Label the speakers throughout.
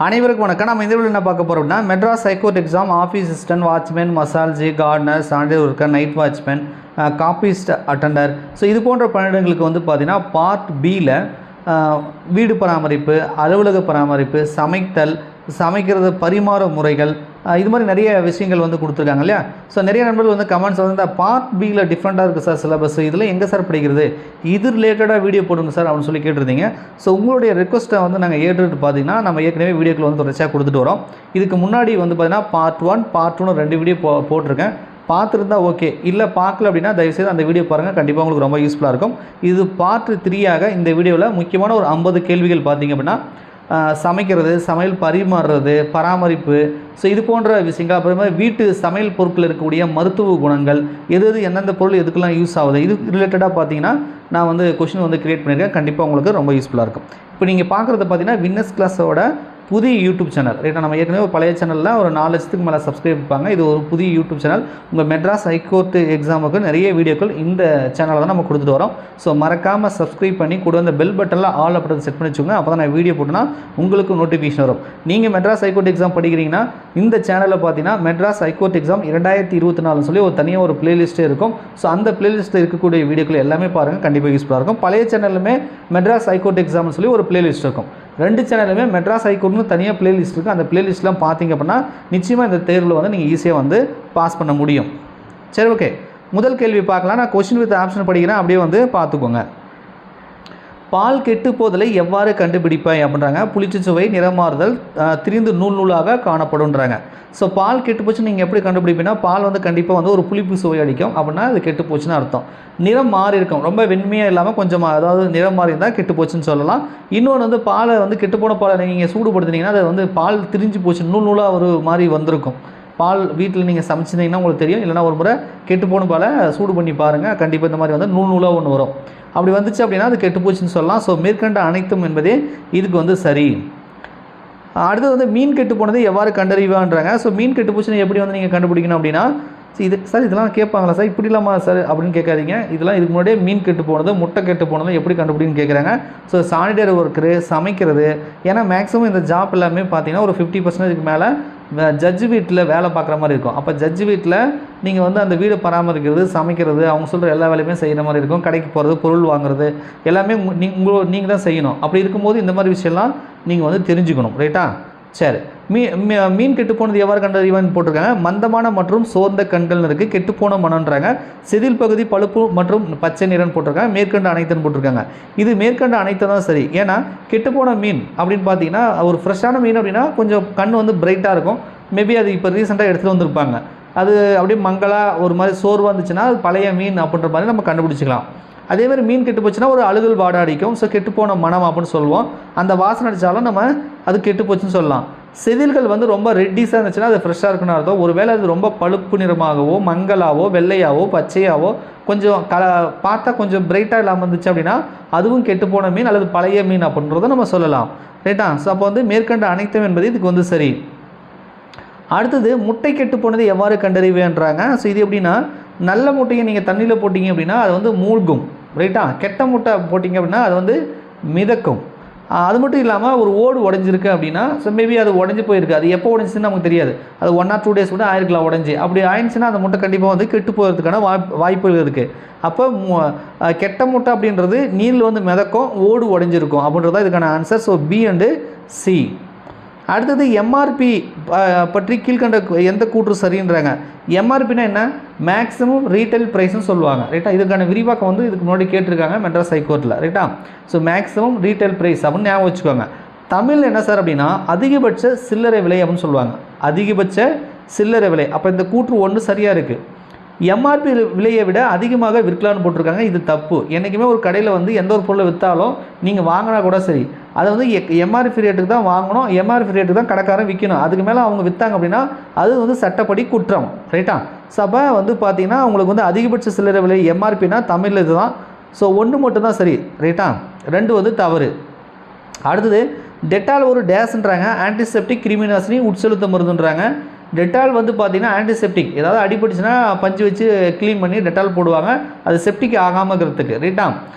Speaker 1: அனைவருக்கும் வணக்கம். நம்ம இந்த வீடியோவில் என்ன பார்க்க போகிறோம்னா, Madras high court exam office assistant, watchman, மசால்ஜி, gardener, sanitary worker, night watchman, copyist attender, so இது போன்ற பணியிடங்களுக்கு வந்து பார்த்திங்கன்னா பார்ட் பியில் வீடு பராமரிப்பு, அலுவலக பராமரிப்பு, சமைக்கிறது, பரிமாற முறைகள், இது மாதிரி நிறைய விஷயங்கள் வந்து கொடுத்துருக்காங்க இல்லையா. ஸோ நிறைய நண்பர்கள் வந்து கமெண்ட்ஸ் வந்து இந்த பார்ட் பியில் டிஃப்ரெண்ட்டாக இருக்குது சார் சிலபஸ், இதில் எங்கே சார் படிக்கிறது, இது ரிலேட்டடாக வீடியோ போடுங்க சார் அப்படின்னு சொல்லி கேட்டிருந்தீங்க. ஸோ உங்களுடைய ரெக்வஸ்ட்டை வந்து நாங்கள் ஏற்றுட்டு பார்த்தீங்கன்னா நம்ம ஏற்கனவே வீடியோக்கள் வந்து தொடர்ச்சியாக கொடுத்துட்டு வரோம். இதுக்கு முன்னாடி வந்து பார்த்திங்கன்னா பார்ட் 1, பார்ட் 2 2 வீடியோ போட்டிருக்கேன். பார்த்துருந்தா ஓகே, இல்லை பார்க்கல அப்படின்னா தயவுசெய்து அந்த வீடியோ பாருங்கள், கண்டிப்பாக உங்களுக்கு ரொம்ப யூஸ்ஃபுல்லாக இருக்கும். இது பார்ட் 3 இந்த வீடியோவில் முக்கியமான ஒரு 50 கேள்விகள் பார்த்திங்க அப்படின்னா சமைக்கிறது, சமையல் பரிமாறுறது, பராமரிப்பு, ஸோ இது போன்ற விஷயங்கள், அப்புறமா வீட்டு சமையல் பொருட்கள் இருக்கக்கூடிய மருத்துவ குணங்கள், எது எந்தெந்த பொருள் எதுக்கெல்லாம் யூஸ் ஆகுது, இது ரிலேட்டடாக பார்த்தீங்கன்னா நான் வந்து கொஷின் வந்து க்ரியேட் பண்ணியிருக்கேன். கண்டிப்பாக உங்களுக்கு ரொம்ப யூஸ்ஃபுல்லாக இருக்கும். இப்போ நீங்கள் பார்க்குறது பார்த்தீங்கன்னா வின்னர்ஸ் கிளாஸோட புதிய யூடியூப் சேனல் ரைட்டா. நம்ம ஏற்கனவே ஒரு பழைய சேனலில் ஒரு 4 லட்சத்துக்கு மேலே சப்ஸ்கிரைப் இருப்பாங்க. இது ஒரு புதிய யூடியூப் சேனல். உங்கள் மெட்ராஸ் ஹைகோர்ட் எக்ஸாமுக்கு நிறைய வீடியோக்கள் இந்த சேனலில் தான் நம்ம கொடுத்துட்டு வரோம். ஸோ மறக்காமல் சப்ஸ்கிரைப் பண்ணி கூட அந்த பெல் பட்டனில் ஆல் அப்படின்றத செட் பண்ணி வச்சுக்கோங்க. அப்போ தான் நான் வீடியோ போட்டோன்னா உங்களுக்கு நோட்டிஃபிகேஷன் வரும். நீங்கள் மெட்ராஸ் ஹைகோர்ட் எக்ஸாம் படிக்கிறீங்கன்னா இந்த சேனலில் பார்த்தீங்கன்னா மெட்ராஸ் ஹைகோர்ட் எக்ஸாம் 2024 சொல்லி ஒரு தனியாக ஒரு பிளேலிஸ்ட்டே இருக்கும். ஸோ அந்த பிளேலிஸ்ட்டில் இருக்கக்கூடிய வீடியோக்கள் எல்லாமே பாருங்கள், கண்டிப்பாக யூஸ்ஃபுல்லாக இருக்கும். பழைய சேனலுமே மெட்ராஸ் ஹைகோர்ட் எக்ஸாம்னு சொல்லி ஒரு பிளேலிஸ்ட் இருக்கும். 2 சேனலுமே மெட்ராஸ் ஹைகோர்ட்னு தனியாக பிளேலிஸ்ட் இருக்குது. அந்த பிளேலிஸ்ட்லாம் பார்த்தீங்க அப்படின்னா நிச்சயமாக இந்த தேர்வில் வந்து நீங்கள் ஈஸியாக வந்து பாஸ் பண்ண முடியும். சரி, ஓகே, முதல் கேள்வி பார்க்கலாம். நான் கொஸ்டின் வித் ஆப்ஷன் படிக்கிறேன், அப்படியே வந்து பார்த்துக்கோங்க. பால் கெட்டு போதலை எவ்வாறு கண்டுபிடிப்பாய் அப்படின்றாங்க. புளிச்ச சுவை, நிறமாறுதல், திரிந்து நூலாக காணப்படுன்றாங்க. ஸோ பால் கெட்டு போச்சுன்னு நீங்கள் எப்படி கண்டுபிடிப்பீங்கன்னா, பால் வந்து கண்டிப்பாக வந்து ஒரு புளிப்பு சுவை அடிக்கும் அப்படின்னா அது கெட்டு போச்சுன்னு அர்த்தம். நிறம் மாறி இருக்கும், ரொம்ப வெண்மையாக இல்லாமல் கொஞ்சம் அதாவது நிறம் மாறி இருந்தால் கெட்டு போச்சுன்னு சொல்லலாம். இன்னொன்று வந்து பாலை வந்து கெட்டுப்போன பாலை நீங்கள் சூடுபடுத்துனீங்கன்னா அது வந்து பால் திரிஞ்சு போச்சு, நூலாக ஒரு மாதிரி வந்திருக்கும். பால் வீட்டில் நீங்கள் சமைச்சிருந்தீங்கன்னா உங்களுக்கு தெரியும். இல்லைனா ஒரு முறை கெட்டுப்போன பாலை சூடு பண்ணி பாருங்கள், கண்டிப்பாக இந்த மாதிரி வந்து நூலாக ஒன்று வரும். அப்படி வந்துச்சு அப்படின்னா அது கெட்டு போச்சுன்னு சொல்லலாம். ஸோ மேற்கண்ட அனைத்தும் என்பதே இதுக்கு வந்து சரி. அடுத்தது வந்து மீன் கெட்டு போனது எவ்வாறு கண்டறிவான்றாங்க. ஸோ மீன் கெட்டு போச்சுன்னு எப்படி வந்து நீங்கள் கண்டுபிடிக்கணும் அப்படின்னா, இது சார் இதெல்லாம் கேட்பாங்களா சார், இப்படி இல்லாமா சார் அப்படின்னு கேட்காதீங்க. இதெல்லாம் இதுக்கு முன்னாடியே மீன் கெட்டு போனது, முட்டை கெட்டு போனது எப்படி கண்டுபிடின்னு கேட்குறாங்க. ஸோ சானிடரி ஒர்க்கரு, சமைக்கிறது, ஏன்னா மேக்ஸிமம் இந்த ஜாப் எல்லாமே பார்த்தீங்கன்னா ஒரு 50% மேலே ஜட்ஜு வீட்டில் வேலை பார்க்குற மாதிரி இருக்கும். அப்போ ஜட்ஜு வீட்டில் நீங்கள் வந்து அந்த வீடை பராமரிக்கிறது, சமைக்கிறது, அவங்க சொல்கிற எல்லா வேலையுமே செய்கிற மாதிரி இருக்கும். கடைக்கு போகிறது, பொருள் வாங்குறது எல்லாமே நீங்கள் தான் செய்யணும். அப்படி இருக்கும்போது இந்த மாதிரி விஷயம்லாம் நீங்கள் வந்து தெரிஞ்சுக்கணும் ரைட்டா. சரி, மீன் கெட்டு போனது எவ்வாறு கண்டறிவான்னு போட்டிருக்காங்க. மந்தமான மற்றும் சோர்ந்த கண்கள்னு இருக்குது. கெட்டுப்போன மனம்ன்றாங்க. செதில் பகுதி பழுப்பு மற்றும் பச்சை நிறம்னு போட்டிருக்காங்க. மேற்கண்ட அனைத்துன்னு போட்டிருக்காங்க. இது மேற்கண்ட அனைத்து தான் சரி. ஏன்னா கெட்டுப்போன மீன் அப்படின்னு பார்த்தீங்கன்னா ஒரு ஃப்ரெஷ்ஷான மீன் அப்படின்னா கொஞ்சம் கண் வந்து பிரைட்டாக இருக்கும். மேபி அது இப்போ ரீசெண்டாக எடுத்துகிட்டு வந்திருப்பாங்க. அது அப்படியே மங்கலாக ஒரு மாதிரி சோர்வாக இருந்துச்சுன்னா அது பழைய மீன் அப்படின்ற மாதிரி நம்ம கண்டுபிடிச்சிக்கலாம். அதேமாதிரி மீன் கெட்டு போச்சுன்னா ஒரு அழுகல் வாடை அடிக்கும். ஸோ கெட்டுப்போன மனம் அப்படின்னு சொல்லுவோம். அந்த வாசனை அடித்தாலும் நம்ம அது கெட்டு போச்சுன்னு சொல்லலாம். செதில்கள் வந்து ரொம்ப ரெட்டிஸாக இருந்துச்சுன்னா அது ஃப்ரெஷ்ஷாக இருக்குன்னு அர்த்தம். ஒருவேளை அது ரொம்ப பழுப்பு நிறமாகவோ, மங்களாவோ, வெள்ளையாவோ, பச்சையாவோ, கொஞ்சம் பார்த்தா கொஞ்சம் பிரைட்டாக இல்லாமல் இருந்துச்சு அப்படின்னா அதுவும் கெட்டுப்போன மீன் அல்லது பழைய மீன் அப்படின்றத நம்ம சொல்லலாம் ரைட்டா. ஸோ அப்போ வந்து மேற்கண்ட அனைத்தும் என்பது இதுக்கு வந்து சரி. அடுத்தது முட்டை கெட்டு போனது எவ்வாறு கண்டறிவேன்றாங்க. ஸோ இது எப்படின்னா, நல்ல முட்டையை நீங்கள் தண்ணியில் போட்டிங்க அப்படின்னா அது வந்து மூழ்கும் ரைட்டா. கெட்ட முட்டை போட்டிங்க அப்படின்னா அது வந்து மிதக்கும். அது மட்டும் இல்லாமல் ஒரு ஓடு உடஞ்சிருக்கு அப்படின்னா, ஸோ மேபி அது உடஞ்சி போயிருக்கு. அது எப்போ உடஞ்சிச்சுன்னு நமக்கு தெரியாது. அது 1 or 2 days கூட ஆயிருக்கலாம் உடஞ்சி. அப்படி ஆயிடுச்சுன்னா அந்த முட்டை கண்டிப்பாக வந்து கெட்டு போகிறதுக்கான வாய்ப்புகள் இருக்குது. அப்போ கெட்ட முட்டை அப்படின்றது நீரில் வந்து மிதக்கும், ஓடு உடஞ்சிருக்கும் அப்படின்றதான் இதுக்கான answer. So b and c. அடுத்தது எம்ஆர்பி பற்றி கீழ்கண்ட எந்த கூற்று சரின்றாங்க. எம்ஆர்பினா என்ன, மேக்ஸிமம் ரீட்டைல் ப்ரைஸ்னு சொல்லுவாங்க ரைட்டா. இதுக்கான விரிவாக்கம் வந்து இதுக்கு முன்னாடி கேட்டிருக்காங்க மெட்ராஸ் ஹைகோர்ட்டில் ரைட்டா. ஸோ மேக்ஸிமம் ரீட்டைல் ப்ரைஸ் அப்படின்னு ஞாபகம் வச்சுக்கோங்க. தமிழ் என்ன சார் அப்படின்னா அதிகபட்ச சில்லறை விலை அப்படின்னு சொல்லுவாங்க. அதிகபட்ச சில்லறை விலை. அப்போ இந்த கூற்று ஒன்று சரியாக இருக்குது. எம்ஆர்பி விலையை விட அதிகமாக விற்கலான்னு போட்டிருக்காங்க. இது தப்பு. என்றைக்குமே ஒரு கடையில் வந்து எந்த ஒரு பொருளை விற்றாலும் நீங்கள் வாங்கினா கூட சரி, அதை வந்து எம்ஆர்பி ரேட்டுக்கு தான் வாங்கணும், எம்ஆர்பி ரேட்டுக்கு தான் கடைக்காரன் விற்கணும். அதுக்கு மேலே அவங்க விற்றாங்க அப்படின்னா அது வந்து சட்டப்படி குற்றம் ரைட்டா. ஸோ அப்போ வந்து பார்த்தீங்கன்னா உங்களுக்கு வந்து அதிகபட்ச சில்லறை விலை எம்ஆர்பினா தமிழில் இது தான். ஸோ 1 மட்டும் தான் சரி ரைட்டா, 2 வந்து தவறு. அடுத்தது டெட்டால் ஒரு டேஸ்ன்றாங்க. ஆன்டிசெப்டிக், கிருமிநாசினி, உட்செலுத்த மருந்துன்றாங்க. டெட்டால் வந்து பார்த்திங்கன்னா ஆன்டிசெப்டிக், ஏதாவது அடிபட்டுச்சுன்னா பஞ்சு வச்சு க்ளீன் பண்ணி டெட்டால் போடுவாங்க, அது செப்டிக் ஆகாமல் இருக்கிறதுக்கு ரைட்டா.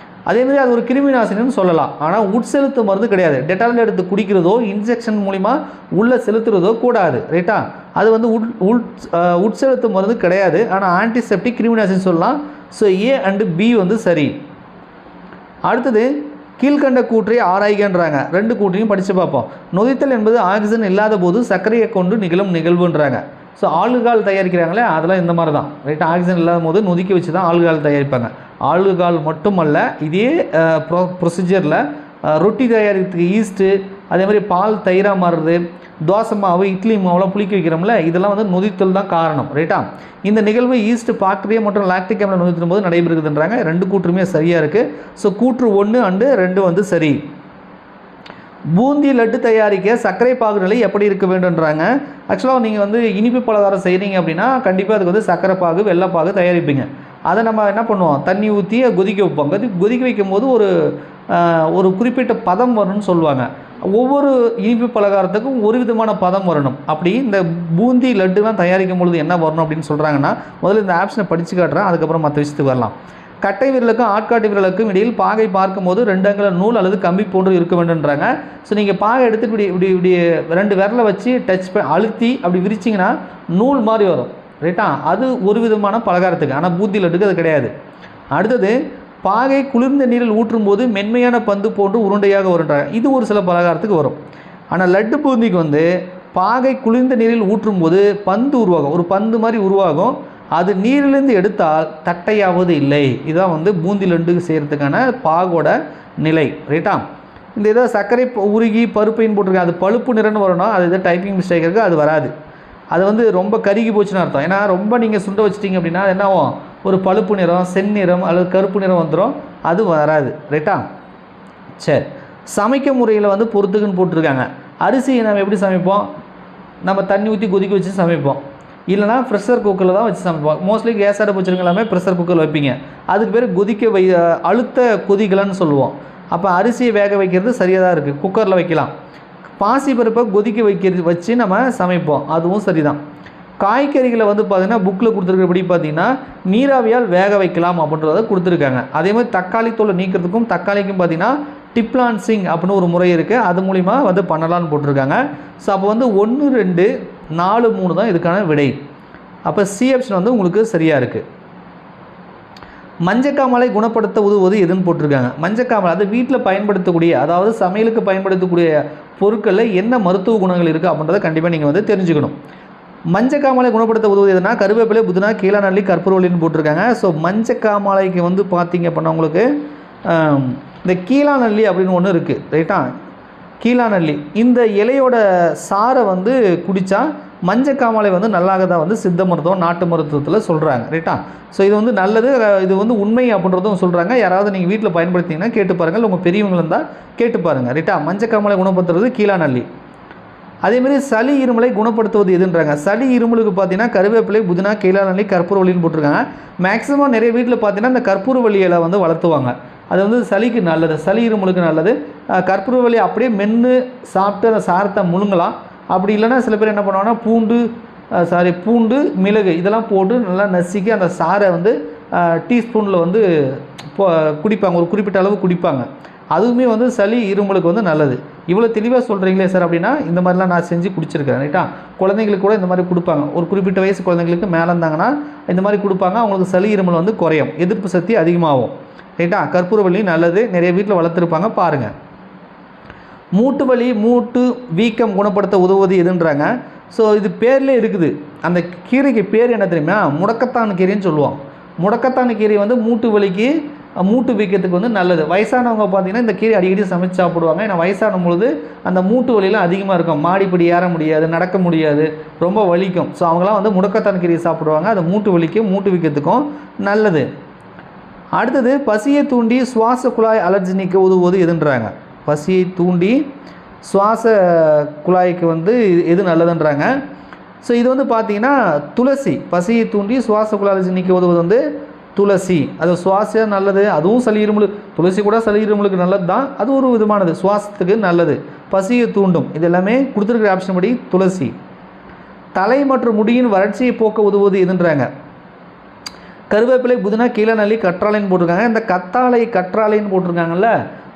Speaker 1: அதேமாதிரி அது ஒரு கிருமி நாசினின்னு சொல்லலாம். ஆனால் உட்செலுத்து மருந்து கிடையாது. டெட்டால் எடுத்து குடிக்கிறதோ இன்ஜெக்ஷன் மூலிமா உள்ளே செலுத்துறதோ கூடாது. ரைட்டா? அது வந்து உட்செலுத்து மருந்து கிடையாது. ஆனால் ஆன்டிசெப்டிக் கிருமி நாசினி சொல்லலாம். ஸோ ஏ அண்டு பி வந்து சரி. அடுத்தது கீழ்கண்ட கூற்றை ஆராய்கின்றாங்க. 2 கூற்றையும் படித்து பார்ப்போம். நொதித்தல் என்பது ஆக்சிஜன் இல்லாத போது சர்க்கரையை கொண்டு நிகழும் நிகழ்வுன்றாங்க. ஸோ ஆல்கஹால் தயாரிக்கிறாங்களே அதெல்லாம் இந்த மாதிரி தான். ரைட்டாக ஆக்சிஜன் இல்லாத போது நொதிக்க வச்சு தான் ஆல்கஹால் தயாரிப்பாங்க. ஆல்கஹால் மட்டுமல்ல, இதே ப்ரொசீஜரில் ரொட்டி தயாரிக்கிறதுக்கு ஈஸ்ட்டு, அதே மாதிரி பால் தயிராக மாறுறது, தோசை மாவு இட்லி மாவுலாம் புளிக்க வைக்கிறோம்ல, இதெல்லாம் வந்து நொதித்தல் தான் காரணம். ரைட்டா? இந்த நிகழ்வு ஈஸ்ட் பாக்டீரியா மற்றும் லாக்டிக் அமிலம் நொதித்தும் போது நடைபெறுதுன்றாங்க. 2 கூற்றுமே சரியாக இருக்குது. ஸோ கூற்று 1 அண்டு 2 வந்து சரி. பூந்தி லட்டு தயாரிக்க சர்க்கரை பாகு நிலை எப்படி இருக்க வேண்டும்ன்றாங்க. ஆக்சுவலாக நீங்கள் வந்து இனிப்பு பலகாரம் செய்கிறீங்க அப்படின்னா கண்டிப்பாக அதுக்கு வந்து சர்க்கரை பாகு வெள்ளைப்பாகு தயாரிப்பீங்க. அதை நம்ம என்ன பண்ணுவோம், தண்ணி ஊற்றி கொதிக்க வைப்போம். கொதிக்க வைக்கும் போது ஒரு குறிப்பிட்ட பதம் வரும்னு சொல்லுவாங்க. ஒவ்வொரு இனிப்பு பலகாரத்துக்கும் ஒரு விதமான பதம் வரணும். அப்படி இந்த பூந்தி லட்டுலாம் தயாரிக்கும் பொழுது என்ன வரணும் அப்படின்னு சொல்கிறாங்கன்னா, முதல்ல இந்த ஆப்ஷனை படித்து காட்டுறேன், அதுக்கப்புறம் மற்ற விஷயத்துக்கு வரலாம். கட்டை விரலுக்கும் ஆட்காட்டி விரலுக்கும் இடையில் பாகை பார்க்கும்போது 2 அங்குல நூல் அல்லது கம்பி போன்று இருக்க வேண்டும்ன்றாங்க. ஸோ நீங்கள் பாகை எடுத்துட்டு இப்படி 2 விரலை வச்சு அழுத்தி அப்படி விரிச்சிங்கன்னா நூல் மாதிரி வரும். ரைட்டா? அது ஒரு விதமான பலகாரத்துக்கு. ஆனால் பூந்தி லட்டுக்கு அது கிடையாது. அடுத்தது பாகை குளிர்ந்த நீரில் ஊற்றும் போது மென்மையான பந்து போன்று உருண்டையாக வருன்றாங்க. இது ஒரு சில பலகாரத்துக்கு வரும். ஆனால் லட்டு பூந்திக்கு வந்து பாகை குளிர்ந்த நீரில் ஊற்றும் போது பந்து உருவாகும், ஒரு பந்து மாதிரி உருவாகும். அது நீரிலிருந்து எடுத்தால் தட்டையாவது இல்லை. இதுதான் வந்து பூந்தி லட்டுக்கு செய்கிறதுக்கான பாகோட நிலை. ரைட்டா? இந்த ஏதோ சர்க்கரை உருகி பருப்பைன்னு போட்டிருக்கேன், அது பழுப்பு நிறம்னு வரணும். அது எதாவது டைப்பிங் மிஸ்டேக் இருக்குது, அது வராது. அது வந்து ரொம்ப கருகி போச்சுன்னு அர்த்தம். ஏன்னா ரொம்ப நீங்கள் சுண்ட வச்சிட்டிங்க அப்படின்னா என்ன ஆகும், ஒரு பழுப்பு நிறம், செந்நிறம் அல்லது கருப்பு நிறம் வந்துடும். அது வராது. ரைட்டா? சரி. சமைக்க முறையில் வந்து பொறுத்துக்குன்னு போட்டிருக்காங்க. அரிசி நம்ம எப்படி சமைப்போம், நம்ம தண்ணி ஊற்றி கொதிக்க வச்சு சமைப்போம். இல்லைனா ப்ரெஷர் குக்கரில் தான் வச்சு சமைப்போம். மோஸ்ட்லி கேஸ் அடுப்பு வச்சுருங்க எல்லாமே ப்ரெஷர் குக்கரில் வைப்பீங்க. அதுக்கு பேர் அழுத்த கொதிக்கலன்னு சொல்லுவோம். அப்போ அரிசியை வேக வைக்கிறது சரியாக தான் இருக்குது, குக்கரில் வைக்கலாம். பாசி பருப்பை கொதிக்க வச்சு நம்ம சமைப்போம், அதுவும் சரிதான். காய்கறிகளை வந்து பார்த்திங்கன்னா புக்கில் கொடுத்துருக்கிறபடி பார்த்திங்கன்னா நீராவியால் வேக வைக்கலாம் அப்படின்றத கொடுத்துருக்காங்க. அதே மாதிரி தக்காளி தோலை நீக்கிறதுக்கும் தக்காளிக்கும் பார்த்திங்கன்னா டிப்லான்சிங் அப்படின்னு ஒரு முறை இருக்குது, அது மூலிமா வந்து பண்ணலான்னு போட்டிருக்காங்க. ஸோ அப்போ வந்து 1, 2, 4, 3 தான் இதுக்கான விடை. அப்போ சி ஆப்ஷன் வந்து உங்களுக்கு சரியாக இருக்குது. மஞ்சக்காமலை குணப்படுத்த உதவுவது எதுன்னு போட்டிருக்காங்க. மஞ்சக்காமலை அது வீட்டில் பயன்படுத்தக்கூடிய, அதாவது சமையலுக்கு பயன்படுத்தக்கூடிய பொருட்களில் என்ன மருத்துவ குணங்கள் இருக்குது அப்படின்றத கண்டிப்பாக நீங்கள் வந்து தெரிஞ்சுக்கணும். மஞ்சக்காமலை குணப்படுத்த உதவுவது எதுனா கருவேப்பிலை, புதினா, கீழாநெல்லி, கற்பூரவள்ளின்னு போட்டிருக்காங்க. ஸோ மஞ்சக்காமலைக்கு வந்து பார்த்திங்க அப்படின்னா உங்களுக்கு இந்த கீழாநெல்லி அப்படின்னு ஒன்று இருக்குது. ரைட்டா? கீழாநெல்லி இந்த இலையோட சாரை வந்து குடித்தா மஞ்சக்காமலை வந்து நல்லாக தான் வந்து சித்த மருத்துவம் நாட்டு மருத்துவத்தில் சொல்கிறாங்க. ரைட்டா? ஸோ இது வந்து நல்லது, இது வந்து உண்மை அப்படின்றதும் சொல்கிறாங்க. யாராவது நீங்கள் வீட்டில் பயன்படுத்திங்கன்னா கேட்டு பாருங்கள், உங்கள் பெரியவங்க இருந்தால் கேட்டு பாருங்கள். ரைட்டா? மஞ்சக்காமலை குணப்படுத்துறது கீழாநெல்லி. அதேமாதிரி சளி இருமலை குணப்படுத்துவது எதுன்றாங்க. சளி இருமலுக்கு பார்த்தீங்கன்னா கருவேப்பிலை, புதினா, கீழாநெல்லி, கற்பூரவள்ளின்னு போட்டிருக்காங்க. மேக்ஸிமம் நிறைய வீட்டில் பார்த்தீங்கன்னா இந்த கற்பூரவள்ளி இலை வந்து வளர்த்துவாங்க. அது வந்து சளிக்கு நல்லது, சளி இருமலுக்கு நல்லது. கற்பூரவள்ளி அப்படியே மென்று சாப்பிட்டு அந்த சாரத்தை முழுங்கலாம். அப்படி இல்லைன்னா சில பேர் என்ன பண்ணுவாங்கன்னா பூண்டு, மிளகு இதெல்லாம் போட்டு நல்லா நசுக்கி அந்த சாரை வந்து டீஸ்பூனில் வந்து குடிப்பாங்க, ஒரு குறிப்பிட்ட அளவு குடிப்பாங்க. அதுவுமே வந்து சளி இருமலுக்கு வந்து நல்லது. இவ்வளோ தெளிவாக சொல்கிறீங்களே சார் அப்படின்னா இந்த மாதிரிலாம் நான் செஞ்சு குடிச்சிருக்கேன். ரைட்டா? குழந்தைங்களுக்கு கூட இந்த மாதிரி கொடுப்பாங்க. ஒரு குறிப்பிட்ட வயசு குழந்தைங்களுக்கு மேலே இருந்தாங்கன்னா இந்த மாதிரி கொடுப்பாங்க. அவங்களுக்கு சளி இருமல் வந்து குறையும், எதிர்ப்பு சக்தி அதிகமாகும். ரைட்டா? கற்பூரவள்ளி நல்லது, நிறைய வீட்டில் வளர்த்துருப்பாங்க, பாருங்கள். மூட்டு வலி, மூட்டு வீக்கம் குணப்படுத்த உதவுவது எதுன்றாங்க. ஸோ இது பேர்லேயே இருக்குது. அந்த கீரைக்கு பேர் என்ன தெரியுமா, முடக்கத்தான் கீரைன்னு சொல்லுவோம். முடக்கத்தான் கீரை வந்து மூட்டு வலிக்கு, மூட்டு வீக்கத்துக்கு வந்து நல்லது. வயசானவங்க பார்த்திங்கன்னா இந்த கீரை அடிக்கடி சமைச்சு சாப்பிடுவாங்க. ஏன்னா வயசானும் பொழுது அந்த மூட்டு வலியெலாம் அதிகமாக இருக்கும், மாடிப்படி ஏற முடியாது, நடக்க முடியாது, ரொம்ப வலிக்கும். ஸோ அவங்களாம் வந்து முடக்கத்தான் கீரையை சாப்பிடுவாங்க. அது மூட்டு வலிக்கும் மூட்டு வீக்கத்துக்கும் நல்லது. அடுத்தது பசியை தூண்டி சுவாச குழாய் அலர்ஜி நீக்க உதவுவது எதுன்றாங்க. பசியை தூண்டி சுவாச குழாய்க்கு வந்து எது நல்லதுன்றாங்க. ஸோ இது வந்து பார்த்திங்கன்னா துளசி. பசியை தூண்டி சுவாச குழாய் அலர்ஜி நீக்க உதவுவது வந்து துளசி. அது சுவாசம் நல்லது, அதுவும் சளி இருமலுக்கு, துளசி கூட சளி இருமலுக்கு நல்லது தான், அது ஒரு விதமானது, சுவாசத்துக்கு நல்லது, பசியை தூண்டும். இது எல்லாமே கொடுத்துருக்கிற ஆப்ஷன் படி துளசி. தலை மற்றும் முடியின் வறட்சியை போக்க உதவுவது எதுன்றாங்க. கருவேப்பிலை புதினா கீழநெல்லி கற்றாழைன்னு போட்டிருக்காங்க. இந்த கற்றாழைன்னு போட்டிருக்காங்கல்ல,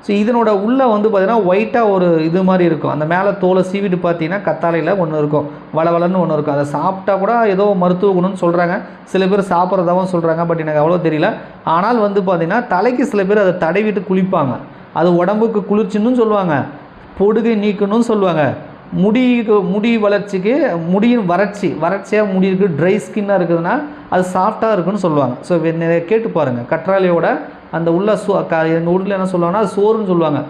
Speaker 1: ஸோ இதனோட உள்ளே வந்து பார்த்திங்கன்னா ஒயிட்டாக ஒரு இது மாதிரி இருக்கும். அந்த மேலே தோலை சீவிட்டு பார்த்தீங்கன்னா கத்தாழையில் ஒன்று இருக்கும், வளவலன்னு ஒன்று இருக்கும். அதை சாப்பிட்டா கூட ஏதோ மருத்துவ குணம்னு சொல்கிறாங்க, சில பேர் சாப்பிட்றதாகவும் சொல்கிறாங்க. பட் எனக்கு அவ்வளோ தெரியல. ஆனால் வந்து பார்த்திங்கன்னா தலைக்கு சில பேர் அதை தடவிட்டு குளிப்பாங்க. அது உடம்புக்கு குளிர்ச்சின்னு சொல்லுவாங்க, பொடுகை நீக்கணும்னு சொல்லுவாங்க, முடி வளர்ச்சிக்கு, முடியின் வறட்சியாக முடி இருக்குது, ட்ரை ஸ்கின்னாக இருக்குதுன்னா அது சாஃப்டாக இருக்குன்னு சொல்லுவாங்க. ஸோ கேட்டு பாருங்கள். கற்றாழையோட அந்த உள்ள எங்கள் ஊரில் என்ன சொல்லுவாங்கன்னா அது சோறுன்னு சொல்லுவாங்க,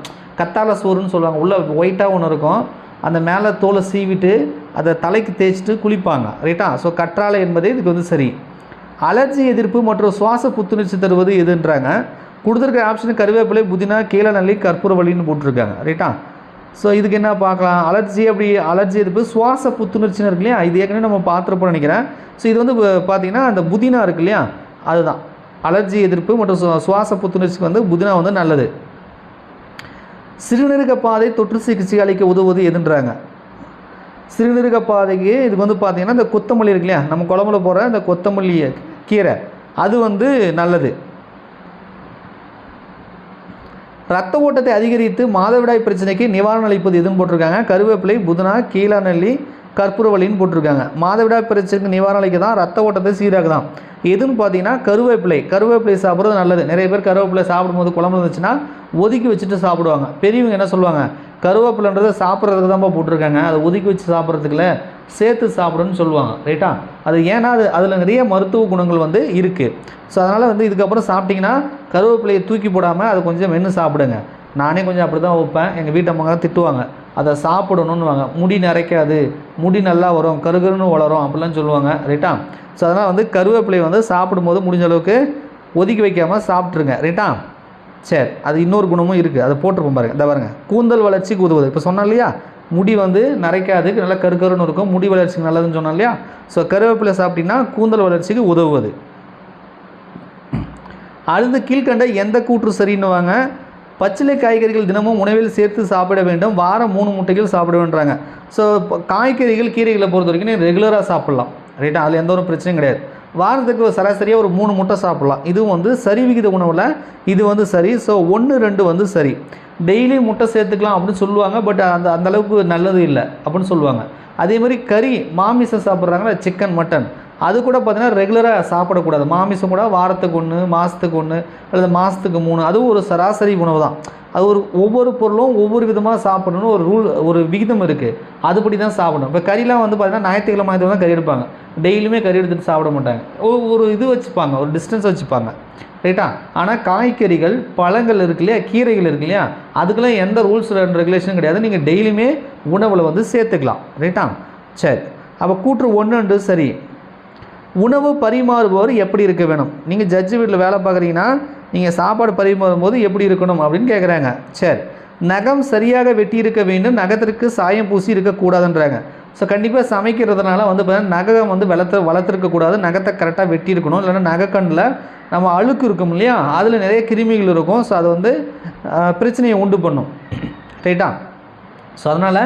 Speaker 1: கத்தாழை சோறுன்னு சொல்லுவாங்க. உள்ள ஒயிட்டாக ஒன்று இருக்கும், அந்த மேலே தோலை சீவிட்டு அதை தலைக்கு தேய்ச்சிட்டு குளிப்பாங்க. ரைட்டா? ஸோ கற்றாழை என்பது இதுக்கு வந்து சரி. அலர்ஜி எதிர்ப்பு மற்றும் சுவாச புத்துணர்ச்சி தருவது எதுன்றாங்க. கொடுத்துருக்க ஆப்ஷன் கருவேப்பிலை புதினா கீழநெல்லி கற்பூரவள்ளின்னு போட்டிருக்காங்க. ரைட்டா? ஸோ இதுக்கு என்ன பார்க்கலாம்? அலர்ஜி எதிர்ப்பு சுவாச புத்துணர்ச்சின்னு இருக்கு இல்லையா, இது ஏற்கனவே நம்ம பார்த்துருப்போம் நினைக்கிறேன். ஸோ இது வந்து பார்த்திங்கன்னா அந்த புதினா இருக்கு இல்லையா, அதுதான் அலர்ஜி எதிர்ப்பு மற்றும் சுவாச புத்துணர்ச்சிக்கு வந்து புதினா வந்து நல்லது. சிறுநீரக பாதை தொற்று சிகிச்சை அளிக்க உதவுவது எதுன்றாங்க. சிறுநீரக பாதைக்கு இதுக்கு வந்து பார்த்திங்கன்னா இந்த கொத்தமல்லி இருக்கு இல்லையா, நம்ம குழம்புல போகிற இந்த கொத்தமல்லி கீரை அது வந்து நல்லது. ரத்த ஓட்டத்தை அதிகரித்து மாதவிடாய் பிரச்சனைக்கு நிவாரணம் அளிப்பது எதுன்னு போட்டிருக்காங்க. கருவேப்பிலை புதினா கீழநெல்லி கற்பூரவள்ளின்னு போட்டிருக்காங்க. மாதவிடாய் பிரச்சனைக்கு நிவாரணம் அளிக்க தான், ரத்த ஓட்டத்தை சீராக தான். எதுன்னு பார்த்தீங்கன்னா கருவேப்பிலை சாப்பிட்றது நல்லது. நிறைய பேர் கருவேப்பிலை சாப்பிடும்போது குழம்பு இருந்துச்சுன்னா ஒதுக்கி வச்சுட்டு சாப்பிடுவாங்க. பெரியவங்க என்ன சொல்லுவாங்க, கருவேப்பிலைன்றதை சாப்பிட்றதுக்கு தான் போட்டிருக்காங்க, அதை ஒதுக்கி வச்சு சாப்பிட்றதுக்குல சேர்த்து சாப்பிடுன்னு சொல்லுவாங்க. ரைட்டா? அது ஏன்னா அதில் நிறைய மருத்துவ குணங்கள் வந்து இருக்குது. ஸோ அதனால் வந்து இதுக்கப்புறம் சாப்பிட்டிங்கன்னா கருவேப்பிலையை தூக்கி போடாமல் அதை கொஞ்சம் மென்று சாப்பிடுங்க. நானே கொஞ்சம் அப்படி தான் வைப்பேன், எங்கள் வீட்டம்மாங்க திட்டுவாங்க, அதை சாப்பிடணுன்னுவாங்க. முடி நரைக்காது, முடி நல்லா வரும், கருகருன்னு வளரும் அப்படிலாம் சொல்லுவாங்க. ரைட்டா? ஸோ அதனால் வந்து கருவேப்பிலை வந்து சாப்பிடும்போது முடிஞ்ச அளவுக்கு ஒதுக்கி வைக்காமல் சாப்பிட்ருங்க. ரைட்டா? சரி, அது இன்னொரு குணமும் இருக்குது, அதை போட்டிருப்போம் பாருங்கள். இந்த பாருங்கள், கூந்தல் வளர்ச்சிக்கு உதவுது. இப்போ சொன்னோம் இல்லையா, முடி வந்து நரைக்காது, நல்லா கருகருன்னு இருக்கும், முடி வளர்ச்சிக்கு நல்லதுன்னு சொன்னோம் இல்லையா. ஸோ கருவேப்பிலை சாப்பிட்டிங்கன்னா கூந்தல் வளர்ச்சிக்கு உதவுவது. அடுத்து கீழ்கண்ட எந்த கூற்று சரின்னுவாங்க. பச்சிலை காய்கறிகள் தினமும் உணவில் சேர்த்து சாப்பிட வேண்டும், வாரம் 3 முட்டைகள் சாப்பிட வேண்டாங்க. ஸோ காய்கறிகள் கீரைகளை பொறுத்த வரைக்கும் நீங்கள் ரெகுலராக சாப்பிட்லாம். ரைட்டா? அதில் எந்த ஒரு பிரச்சனையும் கிடையாது. வாரத்துக்கு சராசரியாக ஒரு 3 முட்டை சாப்பிட்லாம். இதுவும் வந்து சரி விகித உணவில் இது வந்து சரி. ஸோ 1, 2 வந்து சரி. டெய்லி முட்டை சேர்த்துக்கலாம் அப்படின்னு சொல்லுவாங்க, பட் அந்தளவுக்கு நல்லது இல்லை அப்படின்னு சொல்லுவாங்க. அதே மாதிரி கறி மாமிசம் சாப்பிட்றாங்களா, சிக்கன் மட்டன், அது கூட பார்த்திங்கன்னா ரெகுலராக சாப்பிடக்கூடாது. மாமிசம் கூட வாரத்துக்கு 1, மாதத்துக்கு 1 அல்லது மாதத்துக்கு 3, அதுவும் ஒரு சராசரி உணவு தான். அது ஒவ்வொரு பொருளும் ஒவ்வொரு விதமாக சாப்பிடணும்னு ஒரு விகிதம் இருக்குது, அதுபடி தான் சாப்பிடணும். இப்போ கறிலாம் வந்து பார்த்திங்கன்னா ஞாயிற்றுக்கிழமை தான் கறி எடுப்பாங்க, டெய்லியுமே கறி எடுத்துகிட்டு சாப்பிட மாட்டாங்க. ஒரு இது வச்சுப்பாங்க, ஒரு டிஸ்டன்ஸ் வச்சுப்பாங்க. ரைட்டா? ஆனால் காய்கறிகள் பழங்கள் இருக்கு இல்லையா, கீரைகள் இருக்கு இல்லையா, அதுக்கெல்லாம் எந்த ரூல்ஸ் அண்ட் ரெகுலேஷனும் கிடையாது. நீங்கள் டெய்லியுமே உணவில் வந்து சேர்த்துக்கலாம். ரைட்டா? சரி, அப்போ கூற்று 1 சரி. உணவு பரிமாறுபவர் எப்படி இருக்க வேணும். நீங்கள் ஜட்ஜு வீட்டில் வேலை பார்க்குறீங்கன்னா நீங்கள் சாப்பாடு பரிமாறும் போது எப்படி இருக்கணும் அப்படின்னு கேட்குறாங்க. சரி, நகம் சரியாக வெட்டி இருக்க வேண்டும், நகத்திற்கு சாயம் பூசி இருக்கக்கூடாதுன்றாங்க. ஸோ கண்டிப்பாக சமைக்கிறதுனால வந்து பார்த்தீங்கன்னா நகம் வந்து வளர்த்துருக்கக்கூடாது, நகத்தை கரெக்டாக வெட்டி இருக்கணும். இல்லைன்னா நகைக்கண்ணில் நம்ம அழுக்கு இருக்கும் இல்லையா, அதில் நிறைய கிருமிகள் இருக்கும். ஸோ அது வந்து பிரச்சனையை உண்டு பண்ணும். ரைட்டா? ஸோ அதனால்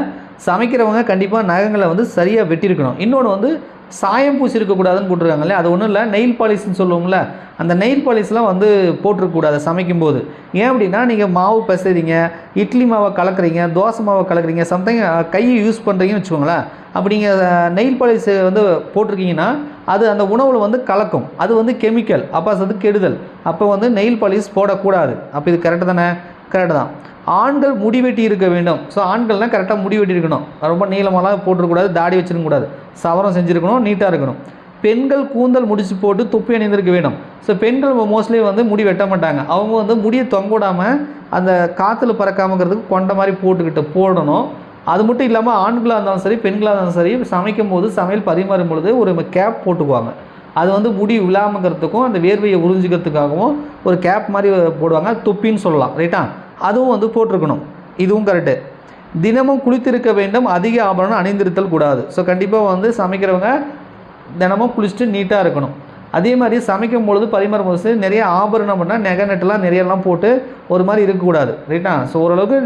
Speaker 1: சமைக்கிறவங்க கண்டிப்பாக நகங்களை வந்து சரியாக வெட்டியிருக்கணும். இன்னொன்று வந்து சாயம் பூசி இருக்கக்கூடாதுன்னு போட்டிருக்காங்களே, அது ஒன்றும் இல்லை, நெயில் பாலிஷ்னு சொல்லுவோம்ல, அந்த நெயில் பாலிஷ்லாம் வந்து போட்டிருக்கக்கூடாது சமைக்கும்போது. ஏன் அப்படின்னா, நீங்கள் மாவு பிசைறீங்க, இட்லி மாவை கலக்குறீங்க, தோசை மாவை கலக்குறீங்க, சம்திங் கையை யூஸ் பண்ணுறீங்கன்னு வச்சுக்கோங்களேன். அப்படி நீங்கள் நெயில் பாலிஷ் வந்து போட்டிருக்கீங்கன்னா அது அந்த உணவில் வந்து கலக்கும், அது வந்து கெமிக்கல், அப்போ அது கெடுதல். அப்போ வந்து நெயில் பாலிஷ் போடக்கூடாது. அப்போ இது கரெக்டு தானே? கரெக்டு தான். ஆண்கள் முடிவெட்டி இருக்க வேண்டும். ஸோ ஆண்கள்லாம் கரெக்டாக முடிவெட்டி இருக்கணும், ரொம்ப நீளமெல்லாம் போட்டுருக்கூடாது, தாடி வச்சிருக்கக்கூடாது, சவரம் செஞ்சுருக்கணும், நீட்டாக இருக்கணும். பெண்கள் கூந்தல் முடிச்சு போட்டு தொப்பி அணிந்திருக்க வேண்டும். ஸோ பெண்கள் மோஸ்ட்லி வந்து முடி வெட்ட மாட்டாங்க, அவங்க வந்து முடியை தொங்க விடாமல் அந்த காற்றுல பறக்காமங்கிறதுக்கு கொண்ட மாதிரி போடணும். அது மட்டும் இல்லாமல் ஆண்களாக இருந்தாலும் சரி பெண்களாக இருந்தாலும் சரி சமைக்கும் போது சமையல் பரிமாறும் பொழுது ஒரு கேப் போட்டுக்குவாங்க. அது வந்து முடி விழாமங்கிறதுக்கும் அந்த வேர்வையை உறிஞ்சிக்கிறதுக்காகவும் ஒரு கேப் மாதிரி போடுவாங்க, தொப்பின்னு சொல்லலாம். ரைட்டா? அதுவும் வந்து போட்டிருக்கணும். இதுவும் கரெக்டு. தினமும் குளித்திருக்க வேண்டும், அதிக ஆபரணம் அணிந்திருத்தல் கூடாது. ஸோ கண்டிப்பாக வந்து சமைக்கிறவங்க தினமும் குளிச்சுட்டு நீட்டாக இருக்கணும். அதே மாதிரி சமைக்கும் பொழுது பரிமாறும் போது நிறைய ஆபரணம் பண்ணால் நெகை நெட்டெல்லாம் நிறையெல்லாம் போட்டு ஒரு மாதிரி இருக்கக்கூடாது. ரைட்டா? ஸோ ஓரளவுக்கு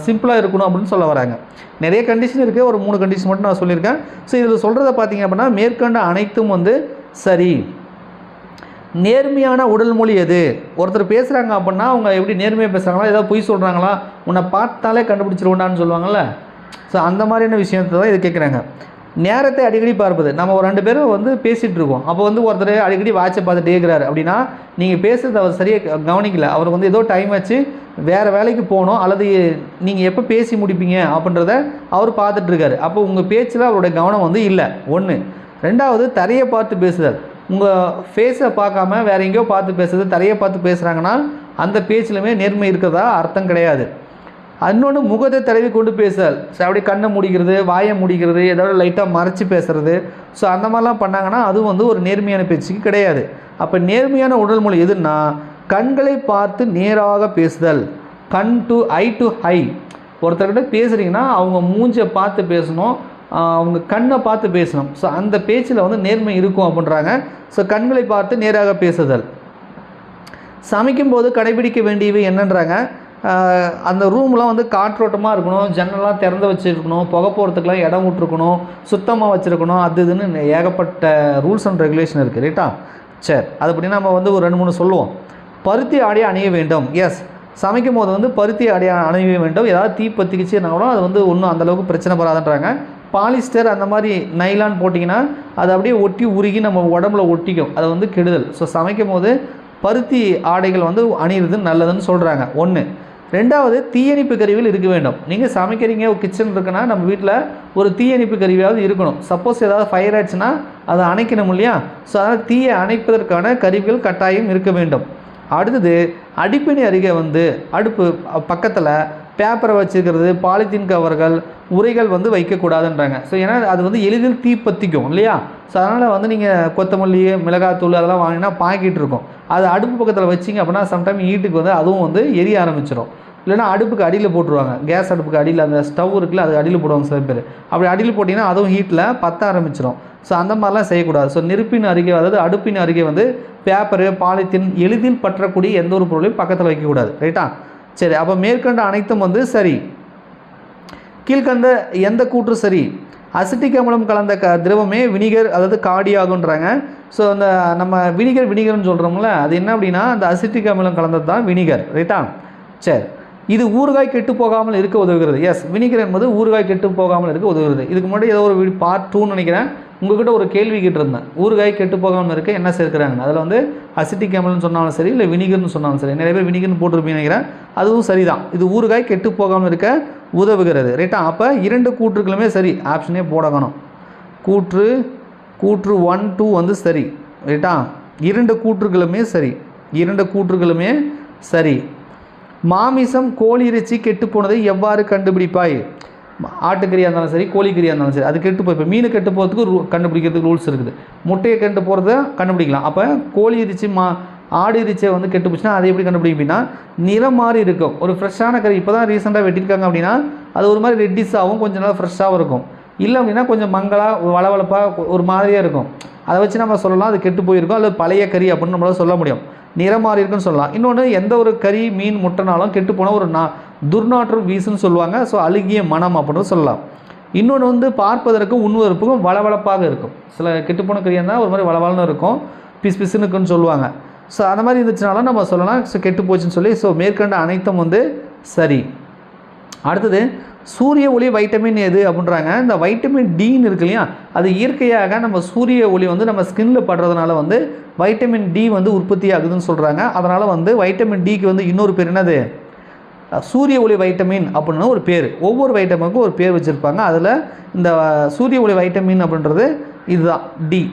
Speaker 1: சிம்பிளாக இருக்கணும் அப்படின்னு சொல்ல வராங்க. நிறைய கண்டிஷன் இருக்குது, ஒரு 3 கண்டிஷன் மட்டும் நான் சொல்லியிருக்கேன். ஸோ இதில் சொல்கிறத பார்த்தீங்க அப்படின்னா மேற்கண்ட அனைத்தும் வந்து சரி. நேர்மையான உடல் மொழி எது? ஒருத்தர் பேசுகிறாங்க அப்படின்னா அவங்க எப்படி நேர்மையாக பேசுகிறாங்களா, ஏதாவது பொய் சொல்கிறாங்களா, உன்னை பார்த்தாலே கண்டுபிடிச்சிருவோண்டான்னு சொல்லுவாங்கள்ல. ஸோ அந்த மாதிரியான விஷயத்தை தான் இது கேட்குறாங்க. நேரத்தை அடிக்கடி பார்ப்பது. நம்ம ஒரு 2 பேரும் வந்து பேசிகிட்டு இருக்கோம். அப்போ வந்து ஒருத்தர் அடிக்கடி வாட்சை பார்த்துட்டே இருக்கிறாரு அப்படின்னா, நீங்கள் பேசுகிறத அவர் சரியாக கவனிக்கல. அவர் வந்து ஏதோ டைம் வச்சு வேறு வேலைக்கு போகணும், அல்லது நீங்கள் எப்போ பேசி முடிப்பீங்க அப்படின்றத அவர் பார்த்துட்ருக்காரு. அப்போ உங்கள் பேச்சில் அவருடைய கவனம் வந்து இல்லை. 1. 2வது தரையை பார்த்து பேசுதல். உங்கள் ஃபேஸை பார்க்காம வேறு எங்கேயோ பார்த்து பேசுறது, தரையை பார்த்து பேசுகிறாங்கன்னா அந்த பேச்சிலுமே நேர்மை இருக்கிறதா அர்த்தம் கிடையாது. இன்னொன்று முகத்தை தடவி கொண்டு பேசுதல். ஸோ அப்படியே கண்ணை முடிக்கிறது, வாயை முடிக்கிறது, ஏதாவது லைட்டாக மறைச்சி பேசுகிறது. ஸோ அந்த மாதிரிலாம் பண்ணாங்கன்னா அதுவும் வந்து ஒரு நேர்மையான பேச்சுக்கு கிடையாது. அப்போ நேர்மையான உடல் மொழி எதுன்னா, கண்களை பார்த்து நேராக பேசுதல். கண் டு ஐ. ஒருத்தர்கிட்ட பேசுகிறீங்கன்னா அவங்க மூஞ்சை பார்த்து பேசணும், அவங்க கண்ணை பார்த்து பேசணும். ஸோ அந்த பேச்சில் வந்து நேர்மை இருக்கும் அப்படின்றாங்க. ஸோ கண்களை பார்த்து நேராக பேசுதல். சமைக்கும்போது கடைபிடிக்க வேண்டியவை என்னன்றாங்க, அந்த ரூம்லாம் வந்து காற்றோட்டமாக இருக்கணும், ஜன்னல்லாம் திறந்து வச்சுருக்கணும், புகை போகிறதுக்கெலாம் இடம் விட்டுருக்கணும், சுத்தமாக வச்சுருக்கணும், அது இதுன்னு ஏகப்பட்ட ரூல்ஸ் அண்ட் ரெகுலேஷன் இருக்குது. ரைட்டா? சரி, அதுபடி நம்ம வந்து ஒரு 2-3 சொல்லுவோம். பருத்தி ஆடை அணிய வேண்டும். எஸ், சமைக்கும் போது வந்து பருத்தி ஆடை அணிய வேண்டும். ஏதாவது தீ பற்றிக்கிச்சுன்னா கூட அது வந்து ஒன்றும் அந்தளவுக்கு பிரச்சனை வராதுன்றாங்க. பாலிஸ்டர் அந்த மாதிரி நைலான் போட்டிங்கன்னா அது அப்படியே ஒட்டி உருகி நம்ம உடம்புல ஒட்டிக்கும், அது வந்து கெடுதல். ஸோ சமைக்கும் போது பருத்தி ஆடைகள் வந்து அணியிறது நல்லதுன்னு சொல்கிறாங்க. 1. 2வது தீயணைப்பு கருவிகள் இருக்க வேண்டும். நீங்கள் சமைக்கிறீங்க, ஒரு கிச்சன் இருக்குன்னா நம்ம வீட்டில் ஒரு தீயணைப்பு கருவியாவது இருக்கணும். சப்போஸ் ஏதாவது ஃபயர் ஆச்சுன்னா அதை அணைக்கணும் இல்லையா? ஸோ அதனால் தீயை அணைப்பதற்கான கருவிகள் கட்டாயம் இருக்க வேண்டும். அடுத்தது அடுப்பின் அருகே வந்து அடுப்பு பக்கத்தில் பேப்பரை வச்சுக்கிறது, பாலித்தீன் கவர்கள், உரைகள் வந்து வைக்கக்கூடாதுன்றாங்க. ஸோ ஏன்னா அது வந்து எளிதில் தீ பற்றிக்கும் இல்லையா? ஸோ அதனால் வந்து நீங்கள் கொத்தமல்லி, மிளகாத்தூள் அதெல்லாம் வாங்கினா பாக்கெட் இருக்கும், அது அடுப்பு பக்கத்தில் வச்சிங்க அப்படின்னா சம்டைம் ஹீட்டுக்கு வந்து அதுவும் வந்து எரிய ஆரம்பிச்சிடும். இல்லைனா அடுப்புக்கு அடியில் போட்டுருவாங்க, கேஸ் அடுப்புக்கு அடியில் அந்த ஸ்டவ் இருக்குல்ல, அது அடியில் போடுவாங்க சில பேர். அப்படி அடியில் போட்டிங்கன்னா அதுவும் ஹீட்டில் பற்ற ஆரம்பிச்சிடும். ஸோ அந்த மாதிரிலாம் செய்யக்கூடாது. ஸோ நெருப்பின் அருகே, அதாவது அடுப்பின் அருகே வந்து பேப்பரு, பாலித்தீன், எளிதில் பற்றக்கூடிய எந்த ஒரு பொருளையும் பக்கத்தில் வைக்கக்கூடாது. ரைட்டா? சரி, அப்போ மேற்கண்ட அனைத்தும் வந்து சரி. கீழ்கண்ட எந்த கூற்று சரி? அசிட்டிக் அமிலம் கலந்த திரவமே வினிகர் அதாவது காடியாகுன்றாங்க. ஸோ அந்த நம்ம வினிகர்னு சொல்கிறோம்ல, அது என்ன அப்படின்னா அந்த அசிட்டிக் அமிலம் கலந்தது தான் வினிகர். ரைட்டா? சரி, இது ஊறுகாய் கெட்டு போகாமல் இருக்க உதவுகிறது. எஸ், வினிகர் என்பது ஊறுகாய் கெட்டு போகாமல் இருக்க உதவுகிறது. இதுக்கு முன்னாடி ஏதோ ஒரு பார்ட் 2 நினைக்கிறேன், உங்கள்கிட்ட ஒரு கேள்வி கேட்டிருந்தேன், ஊறுகாய் கெட்டு போகாமல் இருக்க என்ன சேர்க்குறாங்க. அதில் வந்து அசிட்டிக் அமிலம்னு சொன்னாலும் சரி, இல்லை வினிகர்னு சொன்னாலும் சரி, நிறைய பேர் வினிகர்னு போட்டிருப்பீங்க நினைக்கிறேன், அதுவும் சரிதான். இது ஊறுகாய் கெட்டு போகாமல் இருக்க உதவுகிறது. ரைட்டா? அப்போ 2 கூற்றுக்களுமே சரி, ஆப்ஷனே போடணும். கூற்று 1, 2 வந்து சரி. ரைட்டா? 2 கூற்றுக்களுமே சரி, 2 கூற்றுக்களுமே சரி. மாமிசம், கோழி இறைச்சி கெட்டு போனதை எவ்வாறு கண்டுபிடிப்பாய்? ஆட்டுக்கறியாக இருந்தாலும் சரி, கோழிக்கறியாக இருந்தாலும் சரி, அது கெட்டு போய், இப்போ மீன் கெட்டு போகிறதுக்கு கண்டுபிடிக்கிறதுக்கு ரூல்ஸ் இருக்குது. முட்டையை கெட்டு போகிறத கண்டுபிடிக்கலாம். அப்போ கோழி இறைச்சி, ஆடு இறைச்சியை வந்து கெட்டு போச்சுன்னா அதை எப்படி கண்டுபிடிப்பீங்கன்னா, நிறம் மாறி இருக்கும். ஒரு ஃப்ரெஷ்ஷான கறி இப்போ தான் ரீசெண்டாக வெட்டியிருக்காங்க அப்படின்னா அது ஒரு மாதிரி ரெட்டிஸாகவும் கொஞ்சம் நல்லா ஃப்ரெஷ்ஷாகவும் இருக்கும். இல்லை அப்படின்னா கொஞ்சம் மங்களாக வளவளப்பாக ஒரு மாதிரியாக இருக்கும். அதை வச்சு நம்ம சொல்லலாம் அது கெட்டு போயிருக்கும், அல்லது பழைய கறி அப்படின்னு நம்மளால் சொல்ல முடியும். நிறம் மாறி இருக்குன்னு சொல்லலாம். இன்னொன்று, எந்த ஒரு கறி, மீன், முட்டைனாலும் கெட்டு போனால் ஒரு துர்நாற்றம் வீசுன்னு சொல்லுவாங்க. ஸோ அழுகிய மனம் அப்படின்னு சொல்லலாம். இன்னொன்று வந்து பார்ப்பதற்கும் உண்ணுவதற்கும் வளவளப்பாக இருக்கும். சில கெட்டுப்போன கறியாக இருந்தால் ஒரு மாதிரி வளவளன்னு இருக்கும், பிசுன்னு இருக்குன்னு சொல்லுவாங்க. ஸோ அந்த மாதிரி இருந்துச்சுனாலும் நம்ம சொல்லலாம் ஸோ கெட்டு போச்சுன்னு சொல்லி. ஸோ மேற்கண்ட அனைத்தும் வந்து சரி. அடுத்தது சூரிய ஒளி வைட்டமின் எது அப்படின்றாங்க. இந்த வைட்டமின் டின்னு இருக்கு இல்லையா, அது இயற்கையாக நம்ம சூரிய ஒளி வந்து நம்ம ஸ்கின்னில் படுறதுனால வந்து வைட்டமின் டி வந்து உற்பத்தி ஆகுதுன்னு சொல்கிறாங்க. அதனால் வந்து வைட்டமின் டிக்கு வந்து இன்னொரு பேர் என்னது, சூரிய ஒளி வைட்டமின் அப்படின்னு ஒரு பேர். ஒவ்வொரு வைட்டமினுக்கும் ஒரு பேர் வச்சுருப்பாங்க. அதில் இந்த சூரிய ஒளி வைட்டமின் அப்படின்றது இதுதான், டி.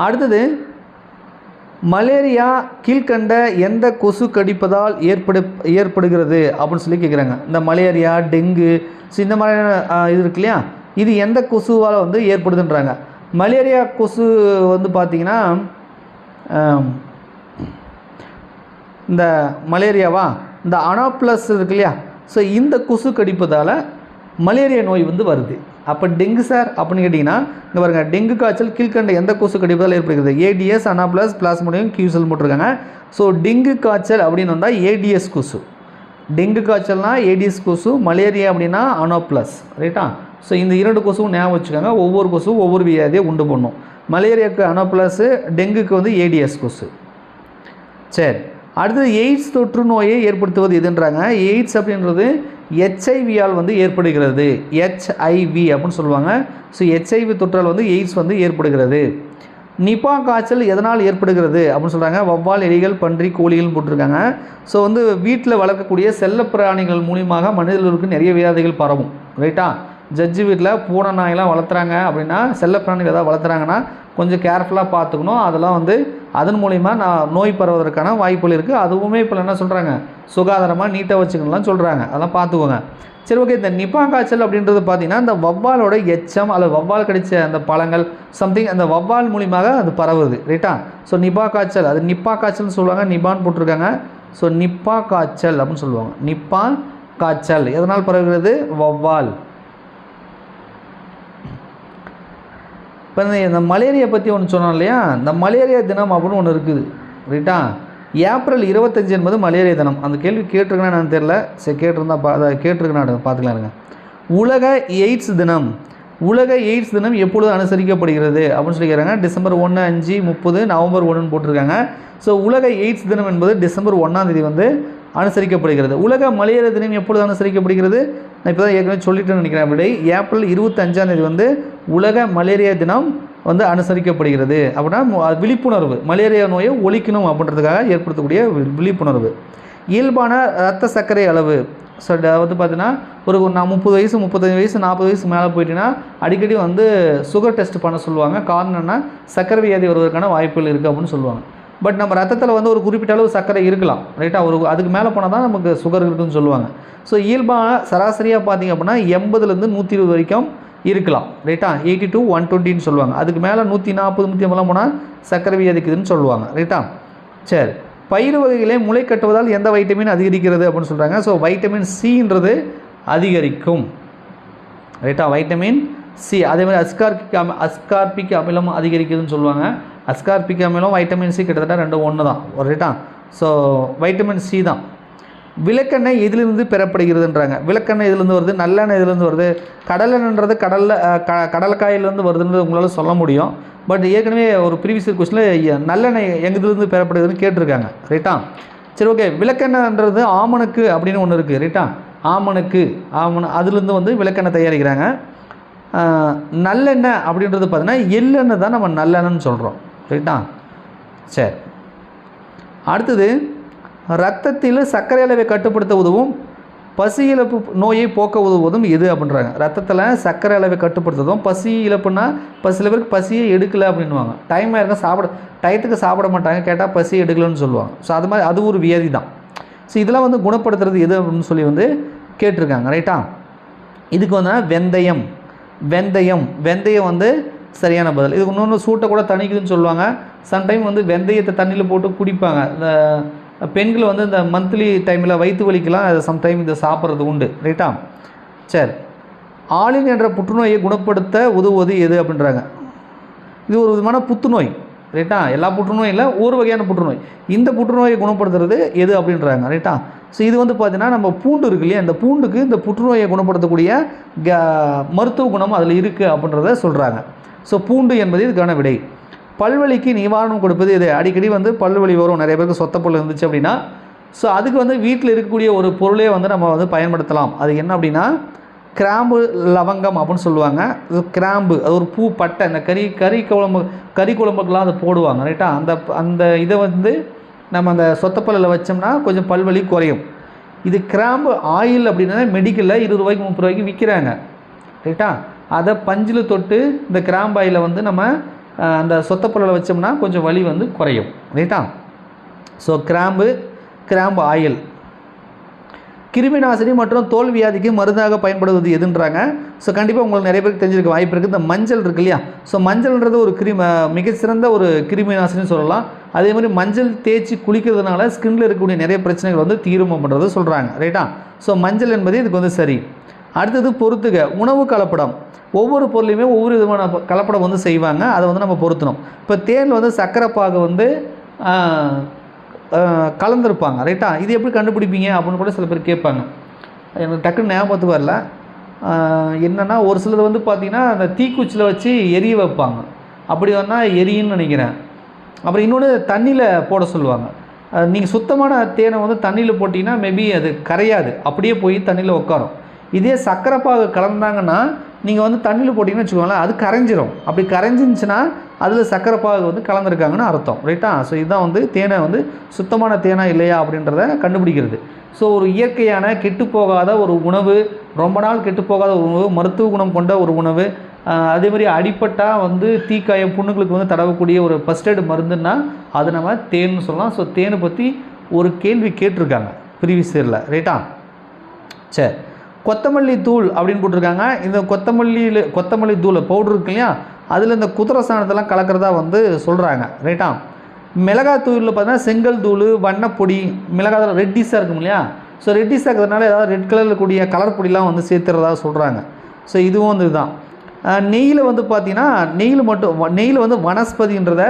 Speaker 1: அடுத்தது மலேரியா கீழ்கண்ட எந்த கொசு கடிப்பதால் ஏற்படுகிறது அப்படின்னு சொல்லி கேட்குறாங்க. இந்த மலேரியா, டெங்கு, இந்த மாதிரியான இது இருக்கு இல்லையா, இது எந்த கொசுவால் வந்து ஏற்படுதுன்றாங்க. மலேரியா கொசு வந்து பார்த்திங்கன்னா இந்த மலேரியாவா, இந்த அனாப்ளஸ் இருக்கு இல்லையா, ஸோ இந்த கொசு கடிப்பதால் மலேரியா நோய் வந்து வருது. அப்போ டெங்கு சார் அப்படின்னு கேட்டிங்கன்னா இங்கே பாருங்கள், டெங்கு காய்ச்சல் கீழ்கண்ட எந்த கொசு கடிப்பதால் ஏற்படுகிறது? ஏடிஎஸ், அனாப்ளஸ், பிளாஸ்மோடியம், கியூசல் போட்டிருக்காங்க. ஸோ டெங்கு காய்ச்சல் அப்படின்னு வந்தால் ஏடிஎஸ் கொசு, டெங்கு காய்ச்சல்னால் ஏடிஎஸ் கொசு, மலேரியா அப்படின்னா அனாப்ளஸ். ரைட்டா? ஸோ இந்த 2 கொசுவும் ஞாபகம் வச்சுக்கோங்க. ஒவ்வொரு கொசுவும் ஒவ்வொரு வியாதியை உண்டு பண்ணும். மலேரியாவுக்கு அனோப்ளஸ், டெங்குக்கு வந்து ஏடிஎஸ் கொசு. சரி, அடுத்தது எய்ட்ஸ் தொற்று நோயை ஏற்படுத்துவது எதுன்றாங்க. எய்ட்ஸ் அப்படின்றது ஹெச்ஐவியால் வந்து ஏற்படுகிறது. ஹெச்ஐவி அப்படின்னு சொல்லுவாங்க. ஸோ ஹெச்ஐவி தொற்றால் வந்து எய்ட்ஸ் வந்து ஏற்படுகிறது. நிபா காய்ச்சல் எதனால் ஏற்படுகிறது அப்படின்னு சொல்கிறாங்க. வவ்வால், எலிகள், பன்றி, கோழிகள் போட்டிருக்காங்க. ஸோ வந்து வீட்டில் வளர்க்கக்கூடிய செல்லப்பிராணிகள் மூலியமாக மனிதர்களுக்கு நிறைய வியாதிகள் பரவும். ரைட்டா? ஜட்ஜு வீட்டில் பூனை நாயெல்லாம் வளர்த்துறாங்க அப்படின்னா, செல்லப்பிராணிகள் ஏதாவது வளர்த்துறாங்கன்னா கொஞ்சம் கேர்ஃபுல்லாக பார்த்துக்கணும். அதெல்லாம் வந்து அதன் மூலிமா நோய் பரவுவதற்கான வாய்ப்புகள் இருக்குது. அதுவுமே இப்போ என்ன சொல்கிறாங்க, சுகாதாரமாக நீட்டாக வச்சுக்கணும்லாம் சொல்கிறாங்க. அதெல்லாம் பார்த்துக்கோங்க. சரி, ஓகே. இந்த நிபா காய்ச்சல் அப்படின்றது பார்த்திங்கன்னா இந்த வவ்வாலோட எச்சம் அல்லது வவ்வால் கடித்த அந்த பழங்கள் சம்திங் அந்த வவ்வால் மூலியமாக அது பரவுது. ரைட்டா? ஸோ நிபா காய்ச்சல், அது நிப்பா காய்ச்சல்னு சொல்லுவாங்க. நிபான்னு போட்டிருக்காங்க. ஸோ நிப்பா காய்ச்சல் அப்படின்னு சொல்லுவாங்க. நிப்பா காய்ச்சல் எதனால் பரவுகிறது? வவ்வால். இப்போ இந்த மலேரியா பற்றி ஒன்று சொன்னோம் இல்லையா, இந்த மலேரியா தினம் அப்படின்னு ஒன்று இருக்குது. ரைட்டா? ஏப்ரல் 25 என்பது மலேரியா தினம். அந்த கேள்வி கேட்டிருக்கேன்னா நான் தெரியல. சரி, கேட்டிருந்தா அதை கேட்டிருக்கேன், பார்த்துக்கலாருங்க. உலக எய்ட்ஸ் தினம். உலக எய்ட்ஸ் தினம் எப்பொழுது அனுசரிக்கப்படுகிறது அப்படின்னு சொல்லிக்கிறாங்க. டிசம்பர் 1, 5, 30, நவம்பர் 1ன்னு போட்டிருக்காங்க. ஸோ உலக எய்ட்ஸ் தினம் என்பது டிசம்பர் 1ஆம் தேதி வந்து அனுசரிக்கப்படுகிறது. உலக மலேரியா தினம் எப்பொழுது அனுசரிக்கப்படுகிறது? நான் இப்போ தான் ஏற்கனவே சொல்லிட்டேன்னு நினைக்கிறேன். அப்படி ஏப்ரல் 25ஆம் தேதி வந்து உலக மலேரியா தினம் வந்து அனுசரிக்கப்படுகிறது. அப்படின்னா விழிப்புணர்வு, மலேரியா நோயை ஒழிக்கணும் அப்படின்றதுக்காக ஏற்படுத்தக்கூடிய விழிப்புணர்வு. இயல்பான இரத்த சர்க்கரை அளவு. ஸோ வந்து பார்த்தீங்கன்னா ஒரு 30 வயசு, 35 வயசு, 40 வயசு மேலே போயிட்டீங்கன்னா அடிக்கடி வந்து சுகர் டெஸ்ட் பண்ண சொல்லுவாங்க. காரணம் என்ன, சர்க்கரை வியாதி வருவதற்கான வாய்ப்புகள் இருக்குது அப்படின்னு சொல்லுவாங்க. பட் நம்ம ரத்தத்தில் வந்து ஒரு குறிப்பிட்ட அளவு சர்க்கரை இருக்கலாம். ரைட்டாக? ஒரு அதுக்கு மேலே போனால் தான் நமக்கு சுகர் இருக்குதுன்னு சொல்லுவாங்க. ஸோ இயல்பான சராசரியாக பார்த்திங்க அப்படின்னா 80லேருந்து 120 வரைக்கும் இருக்கலாம். ரைட்டா? 80 to 120ன்னு சொல்லுவாங்க. அதுக்கு மேலே 140, 150 போனால் சர்க்கரை வியாதிக்குதுன்னு சொல்லுவாங்க. ரைட்டா? சரி, பயிறு வகைகளே முளை கட்டுவதால் எந்த வைட்டமின் அதிகரிக்கிறது அப்படின்னு சொல்கிறாங்க. ஸோ வைட்டமின் சின்றது அதிகரிக்கும். ரைட்டா? Vitamin C. அதே மாதிரி அஸ்கார்பிக் அமிலம் அதிகரிக்குதுன்னு சொல்லுவாங்க. அஸ்கார்பிக் அமிலம், வைட்டமின் சி கிட்டத்தட்ட ரெண்டும் ஒன்று தான். ரைட்டா? ஸோ வைட்டமின் சி தான். விளக்கெண்ணெய் எதிலிருந்து பெறப்படுகிறதுன்றாங்க. விளக்கெண்ணெய் எதுலேருந்து வருது, நல்லெண்ணெய் எதுலேருந்து வருது. கடலெண்ணெய்ன்றது கடலக்காயிலேருந்து வருதுன்றது உங்களால் சொல்ல முடியும். பட் ஏற்கனவே ஒரு ப்ரீவியஸ் கொஸ்டினில் நல்லெண்ணெய் எங்கேருந்து பெறப்படுகிறதுன்னு கேட்டிருக்காங்க. ரைட்டா? சரி, ஓகே. விளக்கெண்ணெய்ன்றது ஆமணக்கு அப்படின்னு ஒன்று இருக்குது. ரைட்டா? ஆமணக்கு, அதுலேருந்து வந்து விளக்கெண்ணெய் தயாரிக்கிறாங்க. நல்லெண்ணெய் அப்படின்றது பார்த்தீங்கன்னா எள்ளெண்ணெய் தான் நம்ம நல்லெண்ணெய்ன்னு சொல்கிறோம். ரைட்டா? சரி, அடுத்தது இரத்தத்தில் சர்க்கரை அளவை கட்டுப்படுத்த உதவும் பசி இழப்பு நோயை போக்க உதவுவதும் எது அப்படின்றாங்க. ரத்தத்தில் சர்க்கரை அளவை கட்டுப்படுத்துவதும் பசி இழப்புனா, சில பேருக்கு பசியே எடுக்கலை அப்படின்வாங்க. டைமாக இருக்க டயத்துக்கு சாப்பிட மாட்டாங்க, கேட்டால் பசி எடுக்கலன்னு சொல்லுவாங்க. ஸோ அது மாதிரி அது ஒரு வியாதி தான். ஸோ இதெல்லாம் வந்து குணப்படுத்துறது எது அப்படின்னு சொல்லி வந்து கேட்டிருக்காங்க. ரைட்டா? இதுக்கு வந்து வெந்தயம் வந்து சரியான பதில். இதுக்கு இன்னொன்று சூட்டை கூட தணிக்குதுன்னு சொல்லுவாங்க. சம்டைம் வந்து வெந்தயத்தை தண்ணியில் போட்டு குடிப்பாங்க. இந்த பெண்கள் வந்து இந்த மந்த்லி டைமில் வயிற்று வலிக்கலாம் சம்டைம் இதை சாப்பிட்றது உண்டு. ரைட்டா? சரி, ஆலின் என்ற புற்றுநோயை குணப்படுத்த உதவுவது எது அப்படின்றாங்க. இது ஒரு விதமான புற்றுநோய். ரைட்டா? எல்லா புற்றுநோயும் இல்லை, ஒரு வகையான புற்றுநோய். இந்த புற்றுநோயை குணப்படுத்துறது எது அப்படின்றாங்க. ரைட்டா? ஸோ இது வந்து பார்த்தீங்கன்னா நம்ம பூண்டு இருக்கு இல்லையா, இந்த பூண்டுக்கு இந்த புற்றுநோயை குணப்படுத்தக்கூடிய மருத்துவ குணம் அதில் இருக்குது அப்படின்றத சொல்கிறாங்க. ஸோ பூண்டு என்பது இதுக்கான விடை. பல்வலிக்கு நிவாரணம் கொடுப்பது இது. அடிக்கடி வந்து பல்வலி வரும், நிறைய பேருக்கு சொத்தப்பல் இருந்துச்சு அப்படின்னா. ஸோ அதுக்கு வந்து வீட்டில் இருக்கக்கூடிய ஒரு பொருளே வந்து நம்ம வந்து பயன்படுத்தலாம். அது என்ன அப்படின்னா கிராம்பு லவங்கம் அப்படின்னு சொல்லுவாங்க. இது கிராம்பு, அது ஒரு பூ பட்டை. இந்த கறி குழம்புக்கெலாம் அதை போடுவாங்க. ரைட்டா? அந்த இதை வந்து நம்ம அந்த சொத்தப்பல்லில் வச்சோம்னா கொஞ்சம் பல்வலி குறையும். இது கிராம்பு ஆயில் அப்படின்னா மெடிக்கலில் 20 ரூபாய்க்கு 30 ரூபாய்க்கு விற்கிறாங்க. ரைட்டா? அதை பஞ்சில் தொட்டு இந்த கிராம்பு ஆயிலை வந்து நம்ம அந்த சொத்தப்பல்லில் வச்சோம்னா கொஞ்சம் வலி வந்து குறையும். ரைட்டா? ஸோ கிராம்பு ஆயில். கிருமிநாசினி மற்றும் தோல் வியாதிக்கு மருந்தாக பயன்படுவது எதுன்றாங்க. ஸோ கண்டிப்பாக உங்களுக்கு நிறைய பேருக்கு தெரிஞ்சிருக்க வாய்ப்பு இருக்குது. இந்த மஞ்சள் இருக்கு இல்லையா, ஸோ மஞ்சள்ன்றது ஒரு மிகச்சிறந்த ஒரு கிருமிநாசினி சொல்லலாம். அதே மாதிரி மஞ்சள் தேய்ச்சி குளிக்கிறதுனால ஸ்கின்ல இருக்கக்கூடிய நிறைய பிரச்சனைகள் வந்து தீரும் பண்ணுறது சொல்கிறாங்க. ரைட்டா? ஸோ மஞ்சள் என்பது இதுக்கு வந்து சரி. அடுத்தது பொறுத்துக. உணவு கலப்படம். ஒவ்வொரு பொருளையுமே ஒவ்வொரு விதமான கலப்படம் வந்து செய்வாங்க. அதை வந்து நம்ம பொருத்தணும். இப்போ தேனில் வந்து சர்க்கரை பாகு வந்து கலந்துருப்பாங்க. ரைட்டா? இது எப்படி கண்டுபிடிப்பீங்க அப்படின்னு கூட சில பேர் கேட்பாங்க. எனக்கு டக்குன்னு ஞாபகத்துக்கு வரல. என்னென்னா ஒரு சிலது வந்து பார்த்திங்கன்னா அந்த தீக்குச்சியில் வச்சு எரிய வைப்பாங்க. அப்படி வந்தால் எரியுன்னு நினைக்கிறேன். அப்புறம் இன்னொன்று தண்ணியில் போட சொல்லுவாங்க. நீங்கள் சுத்தமான தேனை வந்து தண்ணியில் போட்டிங்கன்னா மேபி அது கரையாது, அப்படியே போய் தண்ணியில் உட்காரும். இதே சர்க்கரை பாகு கலந்தாங்கன்னா நீங்கள் வந்து தண்ணியில் போட்டிங்கன்னு வச்சுக்கோங்களேன், அது கரைஞ்சிரும். அப்படி கரைஞ்சிருந்துச்சுன்னா அதில் சர்க்கரை பாகு வந்து கலந்துருக்காங்கன்னு அர்த்தம், ரைட்டா? ஸோ இதுதான் வந்து தேனை வந்து சுத்தமான தேனா இல்லையா அப்படின்றத கண்டுபிடிக்கிறது. ஸோ ஒரு இயற்கையான கெட்டுப்போகாத ஒரு உணவு, ரொம்ப நாள் கெட்டுப்போகாத ஒரு உணவு, மருத்துவ குணம் கொண்ட ஒரு உணவு, அதே மாதிரி அடிப்பட்டால் வந்து தீக்காயம் புண்ணுங்களுக்கு வந்து தடவக்கூடிய ஒரு ஃபஸ்ட் எய்டு மருந்துன்னா அது நம்ம தேன்னு சொல்லலாம். ஸோ தேனை பற்றி ஒரு கேள்வி கேட்டிருக்காங்க ப்ரீவியஸ் இயரில், ரைட்டா? சரி, கொத்தமல்லி தூள் அப்படின்னு போட்டிருக்காங்க. இந்த கொத்தமல்லி தூள் பவுடர் இருக்கு இல்லையா, அதில் இந்த குதிரை சாணத்தெல்லாம் கலக்கிறதா வந்து சொல்கிறாங்க, ரைட்டா? மிளகாய் தூளில் பார்த்தீங்கன்னா செங்கல் தூள், வண்ணப்பொடி, மிளகாய் ரெட்டிஸாக இருக்கும் இல்லையா, ஸோ ரெட்டிஸாக இருக்கிறதுனால ஏதாவது ரெட் கலரில் கூடிய கலர் பொடிலாம் வந்து சேர்த்துறதா சொல்கிறாங்க. ஸோ இதுவும் வந்து இதுதான். நெய்யில் வந்து பார்த்திங்கன்னா நெய்யில் வந்து வனஸ்பதின்றதை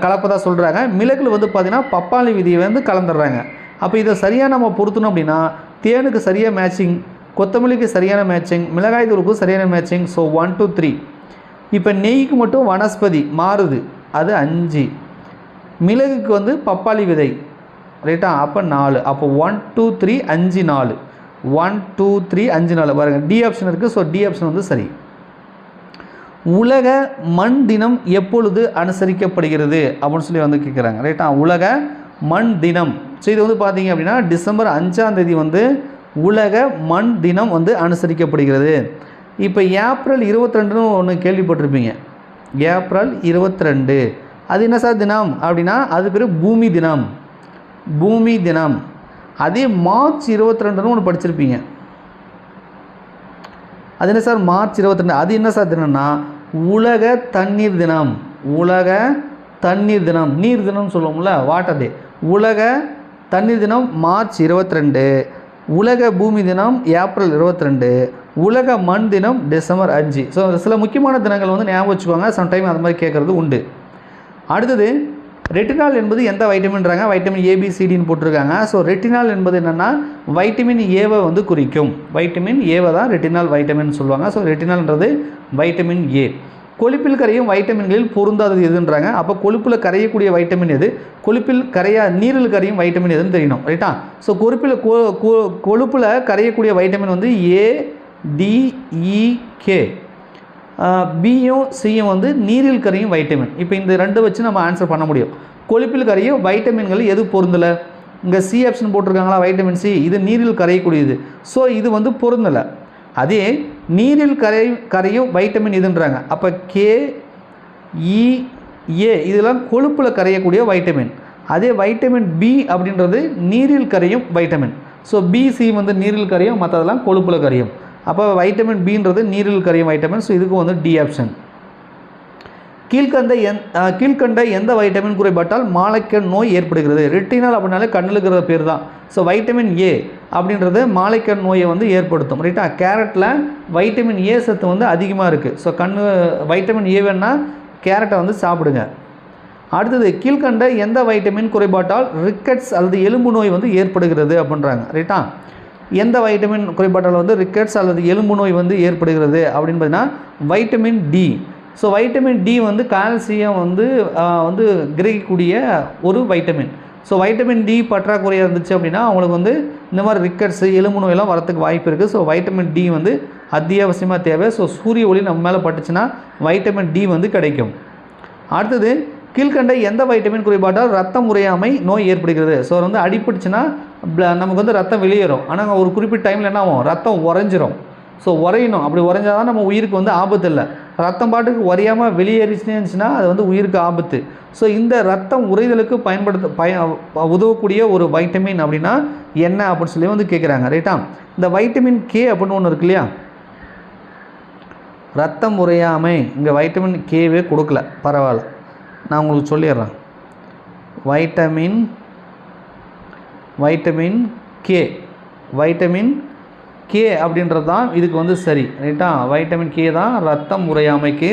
Speaker 1: கலப்பதாக சொல்கிறாங்க. மிளகுல வந்து பார்த்திங்கன்னா பப்பாளி விதியை வந்து கலந்துடுறாங்க. அப்போ இதை சரியாக நம்ம பொருத்தணும் அப்படின்னா தேனுக்கு சரியாக மேட்சிங், கொத்தமல்லிக்கு சரியான மேட்சிங், மிளகாய் தூளுக்கு சரியான மேட்சிங். ஸோ 1 2 3. இப்போ நெய்க்கு மட்டும் வனஸ்பதி மாறுது, அது 5. மிளகுக்கு வந்து பப்பாளி விதை, ரைட்டா? அப்போ 4. அப்போ 1 2 3 5 4, 1 2 3 5 4 பாருங்கள், டி ஆப்ஷன் இருக்குது. ஸோ டி ஆப்ஷன் வந்து சரி. உலக மண் தினம் எப்பொழுது அனுசரிக்கப்படுகிறது அப்படின்னு சொல்லி வந்து கேட்குறாங்க, ரைட்டா? உலக மண் தினம். ஸோ இது வந்து பார்த்தீங்க அப்படின்னா டிசம்பர் 5ஆம் தேதி வந்து உலக மண் தினம் வந்து அனுசரிக்கப்படுகிறது. இப்போ ஏப்ரல் 22ன்னு ஒன்று கேள்விப்பட்டிருப்பீங்க. ஏப்ரல் 22 அது என்ன சார் தினம் அப்படின்னா அது பேர் பூமி தினம், பூமி தினம். அதே மார்ச் 22ன்னு ஒன்று படிச்சிருப்பீங்க. அது என்ன சார் மார்ச் 22, அது என்ன சார் தினம்னா உலக தண்ணீர் தினம், உலக தண்ணீர் தினம், நீர் தினம்னு சொல்லுவோம்ல, வாட்டர் டே. உலக தண்ணீர் தினம் மார்ச் 22, உலக பூமி தினம் ஏப்ரல் 22, உலக மண் தினம் டிசம்பர் 5. ஸோ சில முக்கியமான தினங்கள் வந்து ஞாபகம் வச்சுக்கோங்க, சம்டைம் அது மாதிரி கேட்குறது உண்டு. அடுத்தது ரெட்டினால் என்பது எந்த வைட்டமின்றாங்க, வைட்டமின் ஏபிசிடின்னு போட்டிருக்காங்க. ஸோ ரெட்டினால் என்பது என்னென்னா வைட்டமின் ஏவை வந்து குறிக்கும், வைட்டமின் ஏவை தான் ரெட்டினால் வைட்டமின் சொல்லுவாங்க. ஸோ ரெட்டினால்ன்றது வைட்டமின் ஏ. கொழுப்பில் கரையும் வைட்டமின்களில் பொருந்தாதது எதுன்றாங்க. அப்போ கொழுப்பில் கரையக்கூடிய வைட்டமின் எது, கொழுப்பில் நீரில் கரையும் வைட்டமின் எதுன்னு தெரியணும், ரைட்டா? ஸோ கொழுப்பில் கரையக்கூடிய வைட்டமின் வந்து ஏ டி இ கே. பியும் சியும் வந்து நீரில் கரையும் வைட்டமின். இப்போ இந்த ரெண்டு வச்சு நம்ம ஆன்சர் பண்ண முடியும். கொழுப்பில் கரையும் வைட்டமின்கள் எது பொருந்தலை, இங்கே சி ஆப்ஷன் போட்டிருக்காங்களா, வைட்டமின் சி, இது நீரில் கரையக்கூடியது. ஸோ இது வந்து பொருந்தலை. அதே நீரில் கரையும் வைட்டமின் இதுன்றாங்க. அப்போ கே இ ஏ இதெல்லாம் கொழுப்பில் கரையக்கூடிய வைட்டமின். அதே வைட்டமின் பி அப்படின்றது நீரில் கரையும் வைட்டமின். ஸோ பிசி வந்து நீரில் கரையும், மற்றதெல்லாம் கொழுப்பில் கரையும். அப்போ வைட்டமின் பின்றது நீரில் கரையும் வைட்டமின். ஸோ இதுக்கு வந்து டி ஆப்ஷன். கீழ்கண்ட எந்த வைட்டமின் குறைபாட்டால் மாலைக்கண் நோய் ஏற்படுகிறது? ரெட்டினால் அப்படின்னாலே கண்ணில் இருக்கிற பேர் தான். ஸோ வைட்டமின் ஏ அப்படின்றது மாலைக்கண் நோயை வந்து ஏற்படுத்தும், ரைட்டா? கேரட்டில் வைட்டமின் ஏ சத்து வந்து அதிகமாக இருக்குது. ஸோ வைட்டமின் ஏ வேணா கேரட்டை வந்து சாப்பிடுங்க. அடுத்தது கீழ்கண்ட எந்த வைட்டமின் குறைபாட்டால் ரிக்கெட்ஸ் அல்லது எலும்பு நோய் வந்து ஏற்படுகிறது அப்படின்றாங்க, ரைட்டா? எந்த வைட்டமின் குறைபாட்டால் வந்து ரிக்கெட்ஸ் அல்லது எலும்பு நோய் வந்து ஏற்படுகிறது அப்படின்னு பார்த்தீங்கன்னா vitamin D. So vitamin D வந்து கால்சியம் வந்து கிரகிக்கக்கூடிய ஒரு வைட்டமின். ஸோ வைட்டமின் டி பற்றாக்குறையாக இருந்துச்சு அப்படின்னா அவங்களுக்கு வந்து இந்த மாதிரி ரிக்கெட்ஸு எலும்பு நோயெல்லாம் வரத்துக்கு வாய்ப்பு இருக்குது. ஸோ வைட்டமின் டி வந்து அத்தியாவசியமாக தேவை. ஸோ சூரிய ஒளி நம்ம மேலே பட்டுச்சுன்னா வைட்டமின் டி வந்து கிடைக்கும். அடுத்தது கீழ்கண்ட எந்த வைட்டமின் குறைபாட்டால் ரத்தம் உறையாமை நோய் ஏற்படுகிறது? ஸோ வந்து அடிப்பட்டுச்சுன்னா நமக்கு வந்து ரத்தம் வெளியேறும். ஆனால் ஒரு குறிப்பிட்ட டைமில் என்ன ஆகும், ரத்தம் உறைஞ்சிரும். ஸோ உறையணும், அப்படி உறைஞ்சால் தான் நம்ம உயிருக்கு வந்து ஆபத்து இல்லை. ரத்தம் பாட்டுக்கு உறையாமல் வெளியேறிச்சுன்னு இருந்துச்சுன்னா அது வந்து உயிருக்கு ஆபத்து. ஸோ இந்த ரத்தம் உறைதலுக்கு உதவக்கூடிய ஒரு வைட்டமின் அப்படின்னா என்ன அப்படின்னு சொல்லி வந்து கேட்குறாங்க, ரைட்டா? இந்த வைட்டமின் கே அப்படின்னு ஒன்று இருக்கு இல்லையா, ரத்தம் உறையாமை, இங்கே வைட்டமின் கேவே கொடுக்கல, பரவாயில்ல, நான் உங்களுக்கு சொல்லிடுறேன். வைட்டமின் கே அப்படின்றது தான் இதுக்கு வந்து சரி, ரைட்டா? வைட்டமின் கே தான் ரத்தம் உறையாமைக்கு.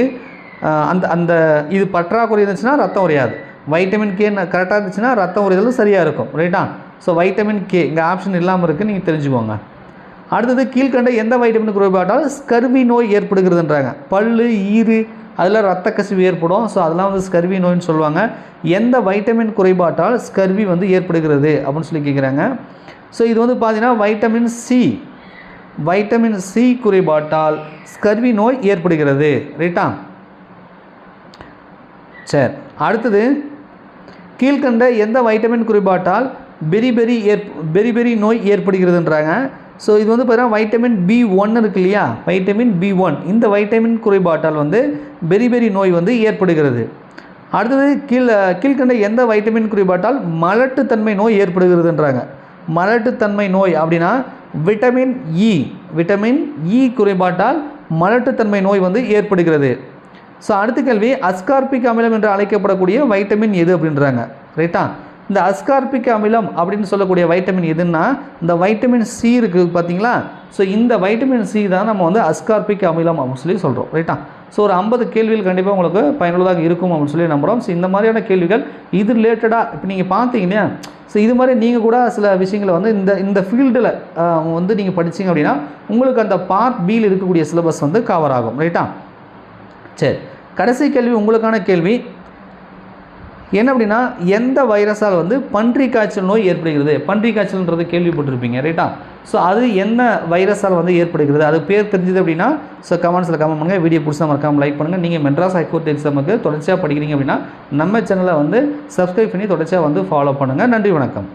Speaker 1: அந்த இது பற்றாக்குறை இருந்துச்சுன்னா ரத்தம் உறையாது. வைட்டமின் கே கரெக்டாக இருந்துச்சுன்னா ரத்தம் உறைதலும் சரியாக இருக்கும், ரைட்டா? ஸோ வைட்டமின் கே இங்கே ஆப்ஷன் இல்லாமல் இருக்குது, நீங்கள் தெரிஞ்சுக்கோங்க. அடுத்தது கீழ்கண்ட எந்த வைட்டமின் குறைபாட்டால் ஸ்கர்வி நோய் ஏற்படுகிறதுன்றாங்க. பல்லு, ஈறு, அதில் இரத்த கசிவு ஏற்படும். ஸோ அதெல்லாம் வந்து ஸ்கர்வி நோய்னு சொல்லுவாங்க. எந்த வைட்டமின் குறைபாட்டால் ஸ்கர்வி வந்து ஏற்படுகிறது அப்படின்னு சொல்லி கேட்குறாங்க. ஸோ இது வந்து பார்த்தீங்கன்னா வைட்டமின் சி குறைபாட்டால் ஸ்கர்வி நோய் ஏற்படுகிறது. ரைட்டா? சரி, அடுத்தது கீழ்கண்ட எந்த வைட்டமின் குறைபாட்டால் பெரிபெரி நோய் ஏற்படுகிறதுன்றாங்க. ஸோ இது வந்து பார்த்தீங்கன்னா வைட்டமின் B1 இருக்கு இல்லையா, வைட்டமின் B1, இந்த வைட்டமின் குறைபாட்டால் வந்து பெரிபெரி நோய் வந்து ஏற்படுகிறது. அடுத்தது கீழ்கண்ட எந்த வைட்டமின் குறைபாட்டால் மலட்டுத்தன்மை நோய் ஏற்படுகிறதுன்றாங்க. மலட்டுத்தன்மை நோய் அப்படின்னா விட்டமின் இ குறைபாட்டால் மலட்டுத்தன்மை நோய் வந்து ஏற்படுகிறது. ஸோ அடுத்த கேள்வி, அஸ்கார்பிக் அமிலம் என்று அழைக்கப்படக்கூடிய வைட்டமின் எது அப்படின்றாங்க. ரைட்டா? இந்த அஸ்கார்பிக் அமிலம் அப்படின்னு சொல்லக்கூடிய வைட்டமின் எதுன்னா இந்த வைட்டமின் சி இருக்குது பார்த்தீங்களா. ஸோ இந்த வைட்டமின் சி தான் நம்ம வந்து அஸ்கார்பிக் அமிலம் அப்படின்னு சொல்லி சொல்கிறோம். ரைட்டா? ஸோ ஒரு 50 கேள்விகள் கண்டிப்பாக உங்களுக்கு பயனுள்ளதாக இருக்கும் அப்படின்னு சொல்லி நம்புகிறோம். ஸோ இந்த மாதிரியான கேள்விகள் இது ரிலேட்டடாக இப்போ நீங்கள் பார்த்தீங்க இல்லையா, ஸோ இது மாதிரி நீங்கள் கூட சில விஷயங்களை வந்து இந்த ஃபீல்டில் வந்து நீங்கள் படிச்சிங்க அப்படின்னா உங்களுக்கு அந்த பார்ட் பியில் இருக்கக்கூடிய சிலபஸ் வந்து கவர் ஆகும். ரைட்டா? சரி, கடைசி கேள்வி உங்களுக்கான கேள்வி என்ன அப்படின்னா, எந்த வைரஸால் வந்து பன்றி காய்ச்சல் நோய் ஏற்படுகிறது? பன்றி காய்ச்சல்ன்றது கேள்விப்பட்டிருப்பீங்க. ரைட்டா? ஸோ அது என்ன வைரஸால் வந்து ஏற்படுகிறது, அது பேர் தெரிஞ்சது அப்படின்னா ஸோ கமெண்ட்ஸில் கமெண்ட் பண்ணுங்கள். வீடியோ பிடிச்சா மறக்காமல் லைக் பண்ணுங்கள். நீங்கள் மெட்ராஸ் ஹைகோர்ட் எக்ஸாமுக்கு தொடர்ச்சியாக படிக்கிறீங்க அப்படின்னா நம்ம சேனலை வந்து சப்ஸ்கிரைப் பண்ணி தொடர்ச்சியாக வந்து ஃபாலோ பண்ணுங்கள். நன்றி, வணக்கம்.